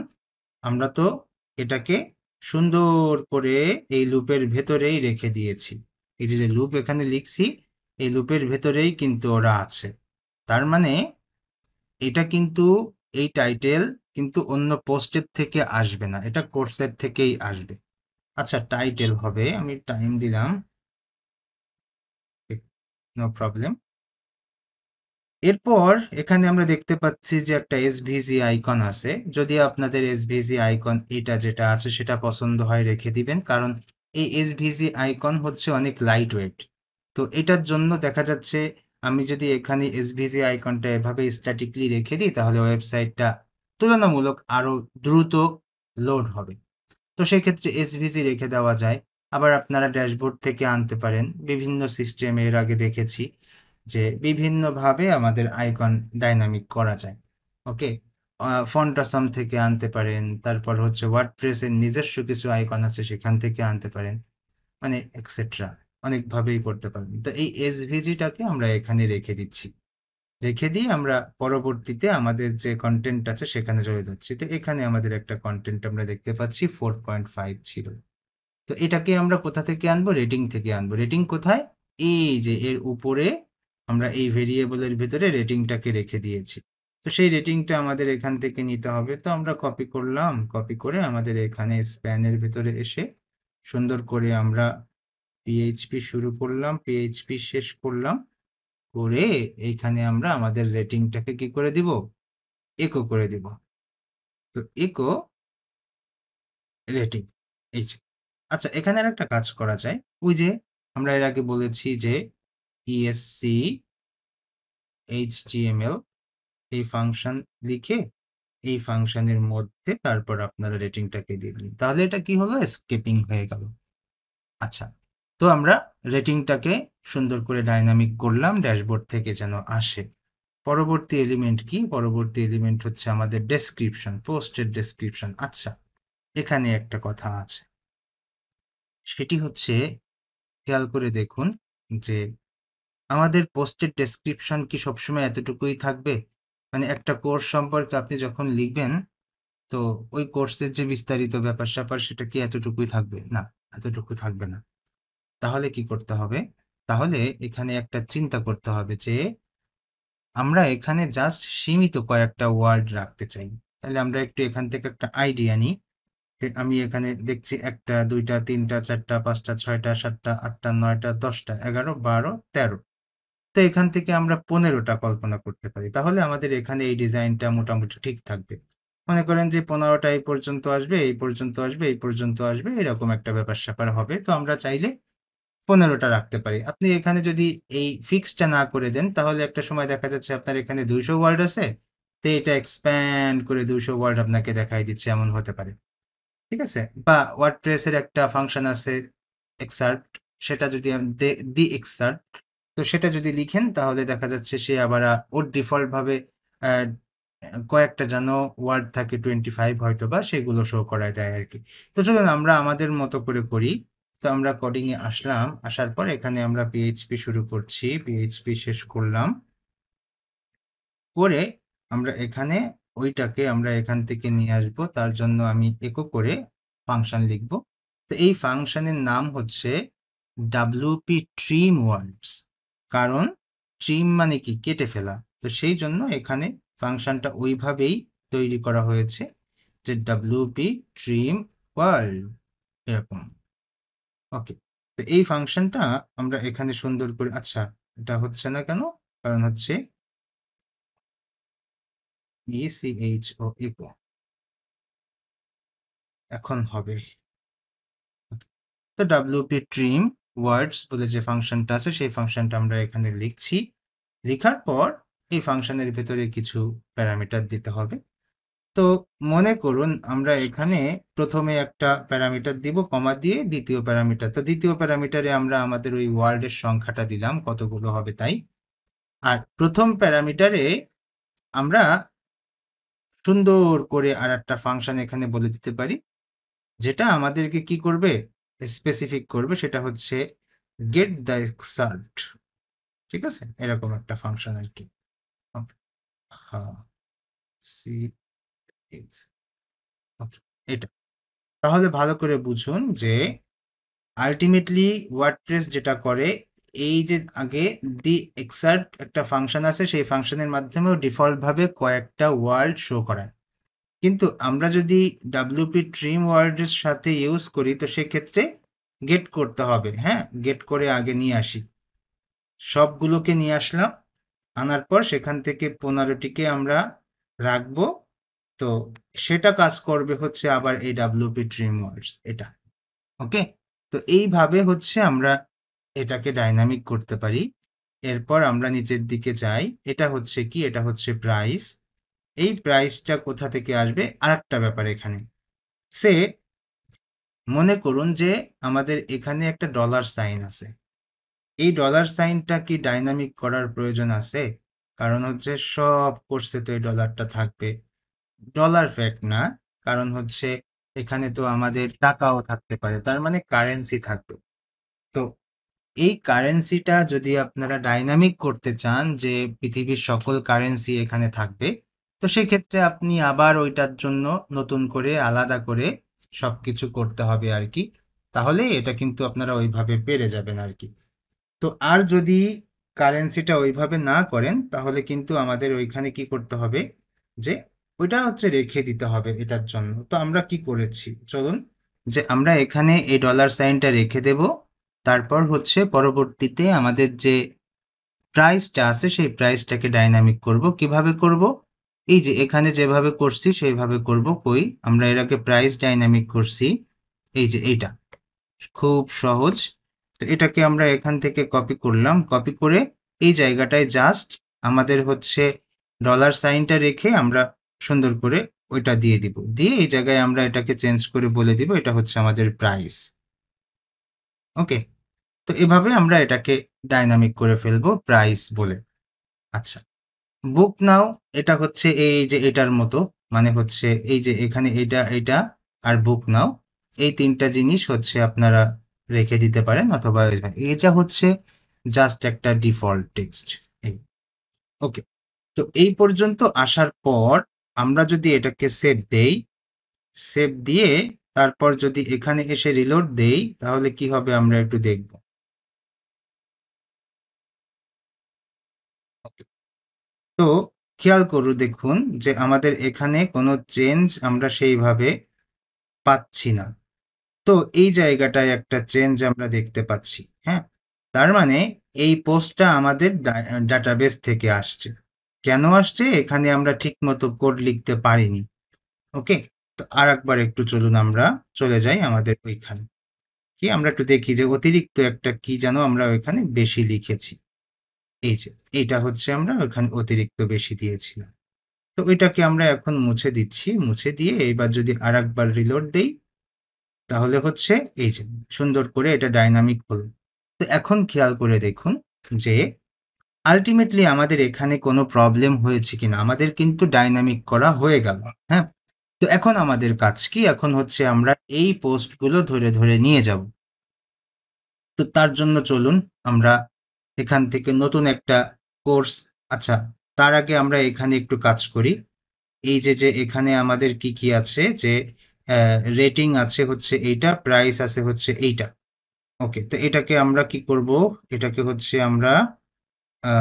Speaker 1: আমরা তো এটাকে সুন্দর করে এই লুপের ভেতরেই রেখে দিয়েছি। এই যে লুপ এখানে লিখছি, এই লুপের ভেতরেই কিন্তু ওরা আছে। তার মানে এটা কিন্তু, এই টাইটেল কিন্তু অন্য পোস্টের থেকে আসবে না, এটা কোর্সের থেকেই আসবে। আচ্ছা, টাইটেল হবে, আমি টাইম দিলাম, নো প্রবলেম। এরপর এখানে আমরা দেখতে পাচ্ছি যে একটা এসভিজি আইকন আছে। যদি আপনাদের এসভিজি আইকন এটা যেটা আছে সেটা পছন্দ হয় রেখে দিবেন, কারণ এই এসভিজি আইকন হচ্ছে অনেক লাইট ওয়েট। তো এটার জন্য দেখা যাচ্ছে আমি যদি এখানে এসভিজি আইকনটা এভাবে স্ট্যাটিকলি রেখে দিই তাহলে ওয়েবসাইটটা তুলনামূলক আরো দ্রুত লোড হবে। তো সেক্ষেত্রে এসভিজি রেখে দেওয়া যায়। আবার আপনারা ড্যাশবোর্ড থেকে আনতে পারেন। বিভিন্ন সিস্টেমে এর আগে দেখেছি যে বিভিন্নভাবে আমাদের আইকন ডাইনামিক করা যায়। ওকে, ফন্টাসম থেকে আনতে পারেন, তারপর হচ্ছে ওয়ার্ডপ্রেসের নিজস্ব কিছু আইকন আছে সেখান থেকে আনতে পারেন, মানে এক্সেট্রা অনেকভাবেই করতে পারেন। তো এই এসভিজিটাকে আমরা এখানে রেখে দিচ্ছি, রেখে দিয়ে আমরা পরবর্তীতে আমাদের যে কন্টেন্ট আছে সেখানে চলে যাচ্ছি। তো এখানে আমাদের একটা কন্টেন্ট আমরা দেখতে পাচ্ছি 4.5 ছিল। তো এটাকে আমরা কোথা থেকে আনবো? রেটিং থেকে আনবো। রেটিং কোথায়? এই যে এর উপরে আমরা এই ভেরিয়েবলের ভিতরে রেটিংটাকে রেখে দিয়েছি। তো সেই রেটিংটা আমাদের এখান থেকে নিতে হবে। তো আমরা কপি করলাম, কপি করে আমাদের এখানে স্প্যানের ভিতরে এসে সুন্দর করে আমরা পিএইচপি শুরু করলাম, পিএইচপি শেষ করলাম, করে এইখানে আমরা আমাদের রেটিংটাকে কি করে দিব? একো করে দিব। তো একো রেটিং, এই যে। আচ্ছা, এখানে আর একটা কাজ করা যায়। ওই যে আমরা এর আগে বলেছি যে ইএসসি এইচটিএমএল এই ফাংশন লিখে এই ফাংশনের মধ্যে তারপর আপনারা রেটিংটাকে দিয়ে দিন, তাহলে এটা কি হলো? স্কেপিং হয়ে গেল। আচ্ছা, তো আমরা রেটিংটাকে সুন্দর করে ডাইনামিক করলাম ড্যাশবোর্ড থেকে যেন আসে। পরবর্তী এলিমেন্ট কি? পরবর্তী এলিমেন্ট হচ্ছে আমাদের ডেসক্রিপশন, পোস্টের ডেসক্রিপশন। আচ্ছা, এখানে একটা কথা আছে, সেটি হচ্ছে খেয়াল করে দেখুন যে আমাদের পোস্টের ডেসক্রিপশন কি সবসময় এতটুকুই থাকবে? মানে একটা কোর্স সম্পর্কে আপনি যখন লিখবেন, তো ওই কোর্সের যে বিস্তারিত ব্যাপার-স্যাপার সেটা কি এতটুকুই থাকবে? না, এতটুকু থাকবে না। তাহলে কি করতে হবে? তাহলে এখানে একটা চিন্তা করতে হবে যে আমরা এখানে জাস্ট সীমিত কয়েকটা ওয়ার্ড রাখতে চাই। তাহলে আমরা একটু এখান থেকে একটা আইডিয়া নিই। আমি এখানে দেখছি ১টা, ২টা, ৩টা, ৪টা, ৫টা, ৬টা, ৭টা, ৮টা, ৯টা, ১০টা, ১১, ১২, ১৩। তো এখান থেকে আমরা ১৫টা কল্পনা করতে পারি। তাহলে আমাদের এখানে এই ডিজাইনটা মোটামুটি ঠিক থাকবে। মনে করেন যে 15টা এই পর্যন্ত আসবে, এই পর্যন্ত আসবে, এই পর্যন্ত আসবে, এরকম একটা ব্যাপার-স্যাপার হবে। তো আমরা চাইলে 15টা রাখতে পারি। আপনি এখানে যদি এই ফিক্সডটা না করে দেন, তাহলে একটা সময় দেখা যাচ্ছে আপনার এখানে 200 ওয়ার্ড আছে, তো এটা এক্সপ্যান্ড করে 200 ওয়ার্ড আপনাকে দেখাই দিচ্ছে, এমন হতে পারে। ঠিক আছে? বা ওয়ার্ডপ্রেসের একটা ফাংশন আছে এক্সার্ট, সেটা যদি দি এক্সার্ট, তো সেটা যদি লিখেন তাহলে দেখা যাচ্ছে সে আবার ওর ডিফল্ট ভাবে কয়েকটা যেন ওয়ার্ড থাকে 25 হয়তো বা সেগুলো শো করায় দেয় আর কি। তো চলুন আমরা আমাদের মতো করে করি। তো আমরা কোডিং এ আসলাম, আসার পর এখানে আমরা পিএইচপি শুরু করছি, পিএইচপি শেষ করলাম, করে আমরা এখানে ওইটাকে আমরা এখান থেকে নিয়ে আসবো। তার জন্য আমি একো করে ফাংশন লিখব। তো এই ফাংশনের নাম হচ্ছে wp trim words, কারণ ট্রিম মানে কি, কেটে ফেলা। তো সেই জন্য এখানে ফাংশনটা ওইভাবেই তৈরি করা হয়েছে যে wp trim world এরকম। ওকে, তো এই ফাংশনটা আমরা এখানে সুন্দর করে, আচ্ছা এটা হচ্ছে না কেন, কারণ হচ্ছে echo echo এখন হবে। তো wp trim words বলে যে ফাংশনটা আছে সেই ফাংশনটা আমরা এখানে লিখছি। লেখার পর এই ফাংশনের ভেতরে কিছু প্যারামিটার দিতে হবে। তো মনে করুন আমরা এখানে প্রথমে একটা প্যারামিটার দিব কমা দিয়ে, দ্বিতীয় প্যারামিটার, তো দ্বিতীয় প্যারামিটারে আমরা আমাদের ওই ওয়ার্ডের সংখ্যাটা দিলাম কতগুলো হবে তাই। আর প্রথম প্যারামিটারে আমরা সুন্দর করে আর একটা ফাংশন এখানে বলে দিতে পারি, যেটা আমাদেরকে কি করবে, স্পেসিফিক করবে, সেটা হচ্ছে গেট দ্য এক্সার্ট। ঠিক আছে, এরকম একটা ফাংশন আর কি। হ্যাঁ, সি এক্স, ওকে, এটা তাহলে ভালো করে বুঝুন যে আলটিমেটলি ওয়ার্ডপ্রেস যেটা করে, এই যে আগে দি এক্সার্ট একটা ফাংশন আছে, সেই ফাংশনের মাধ্যমেও ডিফল্ট ভাবে কয়েকটা ওয়ার্ড শো করায়। কিন্তু আমরা যদি wp trim ওয়ার্ডের সাথে ইউজ করি তো সেক্ষেত্রে গেট করতে হবে। হ্যাঁ, গেট করে আগে নিয়ে আসি, সবগুলোকে নিয়ে আসলাম, আনার পর সেখান থেকে 15টিকে আমরা রাখবো। তো সেটা কাজ করবে হচ্ছে আবার এই wp trim words এটা। ওকে, তো এইভাবে হচ্ছে আমরা এটাকে ডাইনামিক করতে পারি। এরপর আমরা নিচের দিকে যাই, এটা হচ্ছে কি, এটা হচ্ছে প্রাইস। এই প্রাইসটা কোথা থেকে আসবে, আরেকটা ব্যাপার এখানে, সে মনে করুন যে আমাদের এখানে একটা ডলার সাইন আছে, এই ডলার সাইনটা কি ডাইনামিক করার প্রয়োজন আছে? কারণ হচ্ছে সব কোর্সে তো এই ডলারটা থাকবে, ডলার ফ্যাক্ট না, কারণ হচ্ছে এখানে তো আমাদের টাকাও থাকতে পারে, তার মানে কারেন্সি থাকবে। তো এই কারেন্সিটা যদি আপনারা ডাইনামিক করতে চান যে পৃথিবীর সকল কারেন্সি এখানে থাকবে, তো সেক্ষেত্রে আপনি আবার ওইটার জন্য নতুন করে আলাদা করে সবকিছু করতে হবে আর কি। তাহলে এটা কিন্তু আপনারা ওইভাবে পেরে যাবেন আর কি। তো আর যদি কারেন্সিটা ওইভাবে না করেন তাহলে কিন্তু আমাদের ওইখানে কি করতে হবে, যে ওইটা হচ্ছে রেখে দিতে হবে এটার জন্য। তো আমরা কি করেছি চলুন, যে আমরা এখানে এই ডলার সাইনটা রেখে দেব, তারপর হচ্ছে পরবর্তীতে আমাদের যে প্রাইসটা আছে সেই প্রাইসটাকে ডাইনামিক করব। কিভাবে করব, এই যে এখানে যেভাবে করছি সেইভাবে করব। কই, আমরা এর আগে প্রাইস ডাইনামিক করছি, এই যে এইটা খুব সহজ। তো এটাকে আমরা এখান থেকে কপি করলাম, কপি করে এই জায়গাটায় জাস্ট আমাদের হচ্ছে ডলার সাইনটা রেখে আমরা সুন্দর করে ওইটা দিয়ে দিব, দিয়ে এই জায়গায় আমরা এটাকে চেঞ্জ করে বলে দিব এটা হচ্ছে আমাদের প্রাইস। ওকে, তো এভাবে আমরা এটাকে ডাইনামিক করে ফেলবো প্রাইস বলে। আচ্ছা, বুক নাও, এটা হচ্ছে এই যে এটার মতো, মানে হচ্ছে এই যে এখানে এটা এটা আর বুক নাও, এই তিনটা জিনিস হচ্ছে আপনারা রেখে দিতে পারেন, অথবা এটা হচ্ছে জাস্ট একটা ডিফল্ট টেক্সট। ওকে, তো এই পর্যন্ত আসার পর আমরা যদি এটাকে সেভ দেই, সেভ দিয়ে তারপর যদি এখানে এসে রিলোড দেই তাহলে কি হবে আমরা একটু দেখব। তো খেয়াল করুন, দেখুন যে আমাদের এখানে কোনো চেঞ্জ আমরা সেইভাবে পাচ্ছি না। তো এই জায়গাটায় একটা চেঞ্জ আমরা দেখতে পাচ্ছি। হ্যাঁ, তার মানে এই পোস্টটা আমাদের ডাটাবেস থেকে আসছে। কেন আসছে, এখানে আমরা ঠিক মতো কোড লিখতে পারিনি। ওকে? তো আরেকবার একটু চলুন আমরা চলে যাই আমাদের ওইখানে। আমরা একটু দেখি যে অতিরিক্ত একটা কি যেন আমরা ওইখানে বেশি লিখেছি। এই যে, এইটা হচ্ছে আমরা ওখানে অতিরিক্ত বেশি দিয়েছিলাম। তো ওইটাকে আমরা এখন মুছে দিচ্ছি। মুছে দিয়ে এবার যদি আরেকবার রিলোড দেই, তাহলে হচ্ছে এই যে সুন্দর করে এটা ডায়নামিক হলো। তো এখন খেয়াল করে দেখুন যে আল্টিমেটলি আমাদের এখানে কোনো প্রবলেম হয়েছে কিনা? আমাদের কিন্তু ডায়নামিক করা হয়ে গেল। হ্যাঁ? তো এখন আমাদের কাজ কি? এখন হচ্ছে আমরা এই পোস্টগুলো ধরে, ধরে নিয়ে যাব। তো তার জন্য চলুন আমরা এখান থেকে নতুন একটা কোর্স আচ্ছা, তার আগে আমরা এখানে একটু কাজ করি। এই যে এখানে আমাদের কি আছে যে রেটিং আছে হচ্ছে এইটা, প্রাইস আছে হচ্ছে এইটা। ওকে, তো এটাকে আমরা কি করব? এটাকে হচ্ছে আমরা আ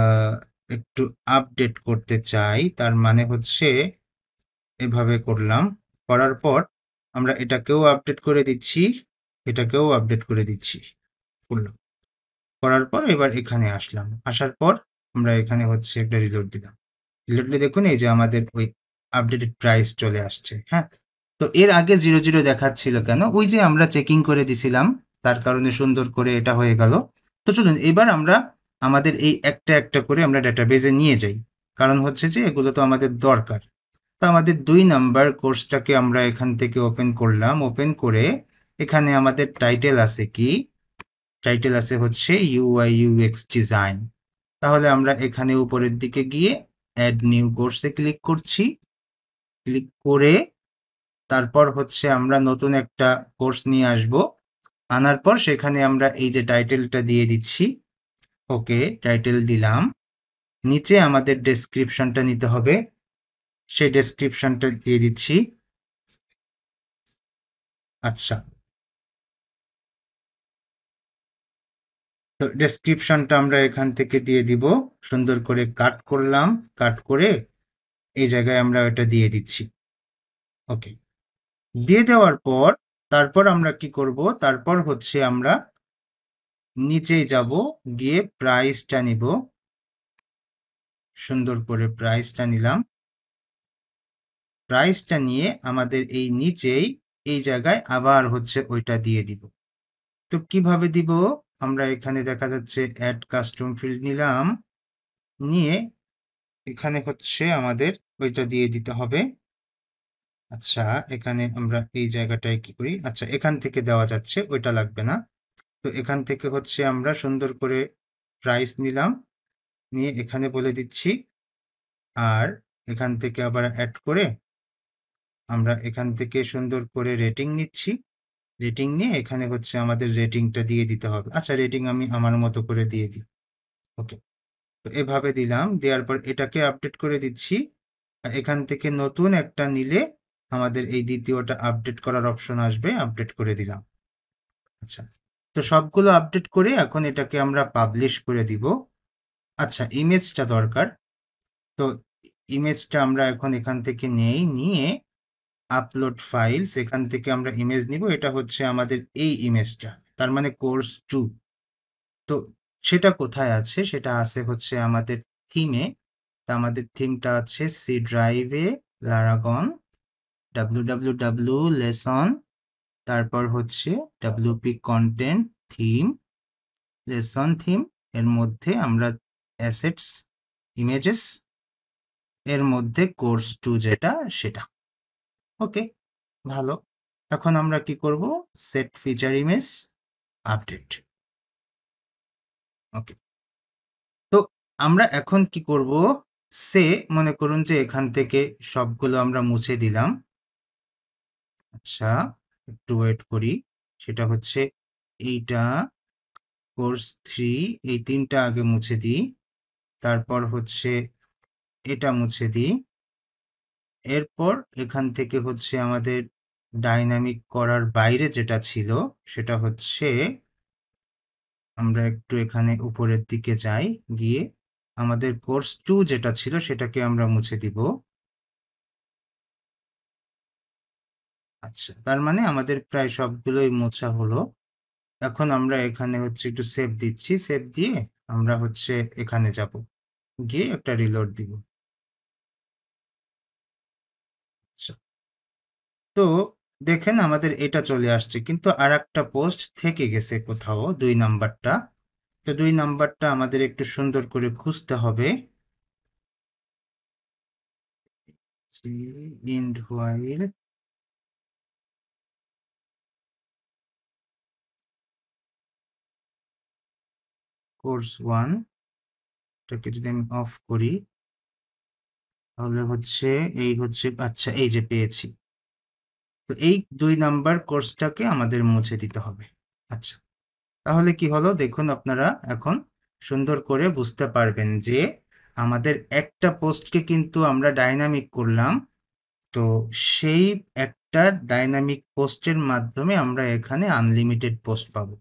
Speaker 1: একটু আপডেট করতে চাই। তার মানে হচ্ছে এভাবে করলাম। করার পর আমরা এটাকেও আপডেট করে দিচ্ছি, এটাকেও আপডেট করে দিচ্ছি। করলাম। করার পর এবার এখানে আসলাম। আসার পর আমরা এখানে হচ্ছে একটা রিলোড দিলাম। রিলোড দিয়ে দেখুন এই যে আমাদের ওই আপডেটেড প্রাইস চলে আসছে। হ্যাঁ? তো এর আগে ০০ দেখাচ্ছিল কেন? ওই যে আমরা চেকিং করে দিছিলাম। তার কারণে সুন্দর করে এটা হয়ে গেল। তো চলুন এবার আমরা আমাদের এই একটা, একটা করে আমরা ডেটাবেজে নিয়ে যাই। কারণ হচ্ছে যে এগুলো তো আমাদের দরকার। তো আমাদের ২ নাম্বার কোর্সটাকে আমরা এখান থেকে ওপেন করলাম। ওপেন করে এখানে আমাদের টাইটেল আছে কি? টাইটেল আছে হচ্ছে UI UX ডিজাইন। তাহলে আমরা এখানে উপরের দিকে গিয়ে অ্যাড নিউ কোর্সে ক্লিক করছি। ক্লিক করে তারপর হচ্ছে আমরা নতুন একটা কোর্স নিয়ে আসব। আনার পর সেখানে আমরা এই যে টাইটেলটা দিয়ে দিচ্ছি। ওকে, টাইটেল দিলাম। নিচে আমাদের ডেসক্রিপশনটা নিতে হবে। সেই ডেসক্রিপশনটা দিয়ে দিচ্ছি। আচ্ছা। তো ডেসক্রিপশনটা আমরা এখান থেকে দিয়ে দিব। সুন্দর করে কাট করলাম। কাট করে এই জায়গায় আমরা এটা দিয়ে দিচ্ছি। ওকে। দিয়ে দেওয়ার পর তারপর আমরা কি করব? তারপর হচ্ছে আমরা নিচেই যাব, গিয়ে প্রাইসটা নিব। সুন্দর করে প্রাইসটা নিলাম। প্রাইসটা নিয়ে আমাদের এই নিচেই এই জায়গায় আবার হচ্ছে ওইটা দিয়ে দিব। তো কিভাবে দিব? আমরা এখানে দেখা যাচ্ছে অ্যাড কাস্টম ফিল্ড নিলাম। নিয়ে এখানে হচ্ছে আমাদের ওইটা দিয়ে দিতে হবে। আচ্ছা, এখানে আমরা এই জায়গাটায় কি করি? আচ্ছা, এখান থেকে দেওয়া যাচ্ছে, ওইটা লাগবে না। তো এখান থেকে হচ্ছে আমরা সুন্দর করে প্রাইস নিলাম। নিয়ে এখানে বলে দিচ্ছি। আর এখান থেকে আবার অ্যাড করে আমরা এখান থেকে সুন্দর করে রেটিং নিচ্ছি। রেটিং নিয়ে এখানে হচ্ছে আমাদের রেটিংটা দিয়ে দিতে হবে। আচ্ছা, রেটিং আমি আমার মতো করে দিয়ে দিই। ওকে। তো এভাবে দিলাম। দেওয়ার পর এটাকে আপডেট করে দিচ্ছি। আর এখান থেকে নতুন একটা নিলে আমাদের এই দ্বিতীয়টা আপডেট করার অপশন আসবে। আপডেট করে দিলাম। আচ্ছা। তো সবগুলো আপডেট করে এখন এটাকে আমরা পাবলিশ করে দিব। আচ্ছা, ইমেজটা দরকার। তো ইমেজটা আমরা এখন এখান থেকে নেই, নিয়ে আপলোড ফাইলস এখান থেকে আমরা ইমেজ নিব। এটা হচ্ছে আমাদের এই ইমেজটা। তার মানে কোর্স 2। তো সেটা কোথায় আছে? সেটা আছে হচ্ছে আমাদের থিমে। তা আমাদের থিমটা আছে সি ড্রাইভে, লারাগন, www লেসন, তারপর হচ্ছে WP content theme, lesson theme. এর মধ্যে আমরা অ্যাসেটস, ইমেজেস, এর মধ্যে কোর্স 2 যেটা সেটা। ওকে, ভালো। এখন আমরা কি করব? Set feature image update. Okay. তো আমরা এখন কি করব? মনে করুন যে এখান থেকে সবগুলো আমরা মুছে দিলাম। আচ্ছা, একটু ওয়েট করি। সেটা হচ্ছে এইটা, কোর্স 3, এই ৩ টা আগে মুছে দিই। তারপর হচ্ছে এটা মুছে দিই। এরপর এখান থেকে হচ্ছে আমাদের ডায়নামিক করার বাইরে যেটা ছিল সেটা হচ্ছে আমরা একটু এখানে উপরের দিকে যাই, গিয়ে আমাদের কোর্স 2 যেটা ছিল সেটাকে আমরা মুছে দিব। আচ্ছা, তার মানে আমাদের প্রায় সবগুলোই মোছা হলো। এখন আমরা এখানে হচ্ছে একটু সেভ দিচ্ছি। সেভ দিয়ে আমরা হচ্ছে এখানে যাব। গিয়ে একটা রিলোড দিব। আচ্ছা। তো দেখেন আমাদের এটা চলে আসছে, কিন্তু আর একটা পোস্ট থেকে গেছে কোথাও 2 নাম্বারটা। তো 2 নাম্বারটা আমাদের একটু সুন্দর করে খুঁজতে হবে। ইন্ড হোয়াইল কোর্স 1 এটাকে যদি আমি অফ করি, তাহলে হচ্ছে এই হচ্ছে, আচ্ছা এই যে পেয়েছি। তো এই 2 নাম্বার কোর্সটাকে আমাদের মুছে দিতে হবে। আচ্ছা, তাহলে কি হলো দেখুন, আপনারা এখন সুন্দর করে বুঝতে পারবেন যে আমাদের একটা পোস্টকে কিন্তু আমরা ডাইনামিক করলাম। তো সেই একটা ডাইনামিক পোস্টের মাধ্যমে আমরা এখানে আনলিমিটেড পোস্ট পাবো।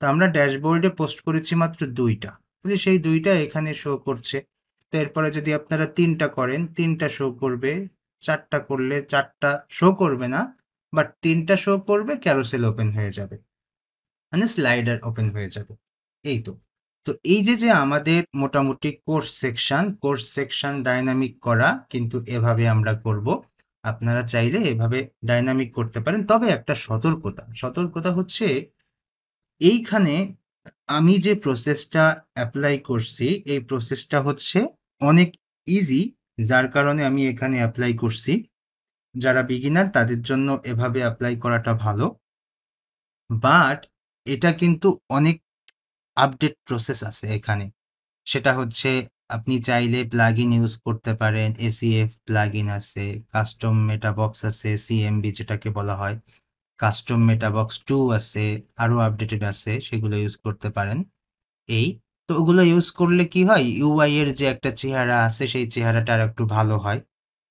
Speaker 1: তো আমরা ড্যাশবোর্ডে পোস্ট করেছি মাত্র 2টা, তাহলে সেই 2টা এখানে শো করছে। তো এরপরে যদি আপনারা 3টা করেন, 3টা শো করবে। 4টা করলে 4টা শো করবে না, বাট 3টা শো করবে, ক্যারোসেল ওপেন হয়ে যাবে, মানে স্লাইডার ওপেন হয়ে যাবে। এই তো। তো এই যে আমাদের মোটামুটি কোর্স সেকশন ডাইনামিক করা কিন্তু এভাবে আমরা করব। আপনারা চাইলে এভাবে ডাইনামিক করতে পারেন, তবে একটা সতর্কতা হচ্ছে এইখানে আমি যে প্রসেসটা অ্যাপ্লাই করছি, এই প্রসেসটা হচ্ছে অনেক ইজি, যার কারণে আমি এখানে অ্যাপ্লাই করছি। যারা বিগিনার তাদের জন্য এভাবে অ্যাপ্লাই করাটা ভালো, বাট এটা কিন্তু অনেক আপডেট প্রসেস আছে এখানে। সেটা হচ্ছে আপনি চাইলে প্লাগইন ইউজ করতে পারেন, এসিএফ প্লাগইন আছে, কাস্টম মেটাবক্স আছে, সিএমবি যেটাকে বলা হয়, কাস্টম মেটাবক্স 2 আছে, আরও আপডেটেড আছে, সেগুলো ইউজ করতে পারেন। এই তো ওগুলো ইউজ করলে কি হয়, ইউআই এর যে একটা চেহারা আছে সেই চেহারাটা আর একটু ভালো হয়।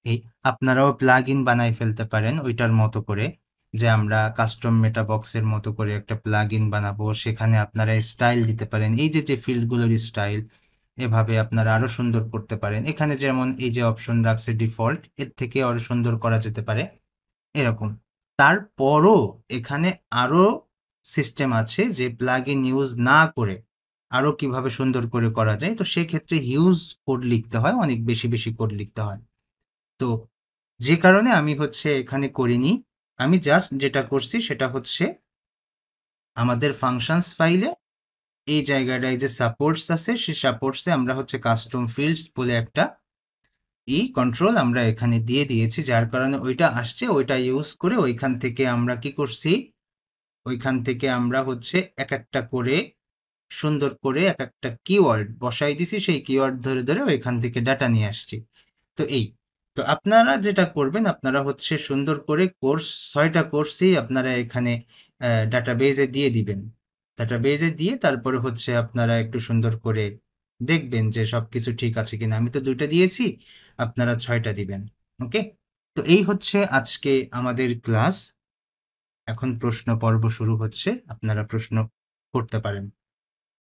Speaker 1: এই আপনারাও প্লাগইন বানাই ফেলতে পারেন ওইটার মতো করে, যে আমরা কাস্টম মেটাবক্সের মতো করে একটা প্লাগইন বানাবো, সেখানে আপনারা স্টাইল দিতে পারেন, এই যে ফিল্ডগুলোর স্টাইল এভাবে আপনারা আরো সুন্দর করতে পারেন। এখানে যেমন এই যে অপশন রাখছে ডিফল্ট, এর থেকে আরো সুন্দর করা যেতে পারে এরকম। তারপরও এখানে আরো সিস্টেম আছে যে প্লাগইন ইউজ না করে আরো কিভাবে সুন্দর করে করা যায়। তো সেক্ষেত্রে হিউজ কোড লিখতে হয়, অনেক বেশি বেশি কোড লিখতে হয়। তো যে কারণে আমি হচ্ছে এখানে করিনি। আমি জাস্ট যেটা করছি সেটা হচ্ছে আমাদের ফাংশনস ফাইলে এই জায়গাটায় যে সাপোর্টস আছে, সেই সাপোর্টসে আমরা হচ্ছে কাস্টম ফিল্ডস বলে একটা কন্ট্রোল আমরা এখানে দিয়ে দিয়েছি, যার কারণে ওইটা আসছে, ওইটা ইউজ করে ওইখান থেকে আমরা কি করছি, ওইখান থেকে আমরা হচ্ছে এক একটা করে সুন্দর করে এক একটা কিওয়ার্ড বসাই দিছি, সেই কিওয়ার্ড ধরে ধরে ওইখান থেকে ডাটা নিয়ে আসছি। তো তো আপনারা যেটা করবেন, আপনারা হচ্ছে সুন্দর করে 6টা কোর্সই আপনারা এখানে ডাটাবেজে দিয়ে দিবেন। ডাটাবেজে দিয়ে তারপরে হচ্ছে আপনারা একটু সুন্দর করে দেখবেন যে সবকিছু ঠিক আছে কিনা। আমি তো 2টা দিয়েছি, আপনারা 6টা দিবেন। ওকে, তো এই হচ্ছে আজকে আমাদের ক্লাস। এখন প্রশ্ন পর্ব শুরু হচ্ছে, আপনারা প্রশ্ন করতে পারেন।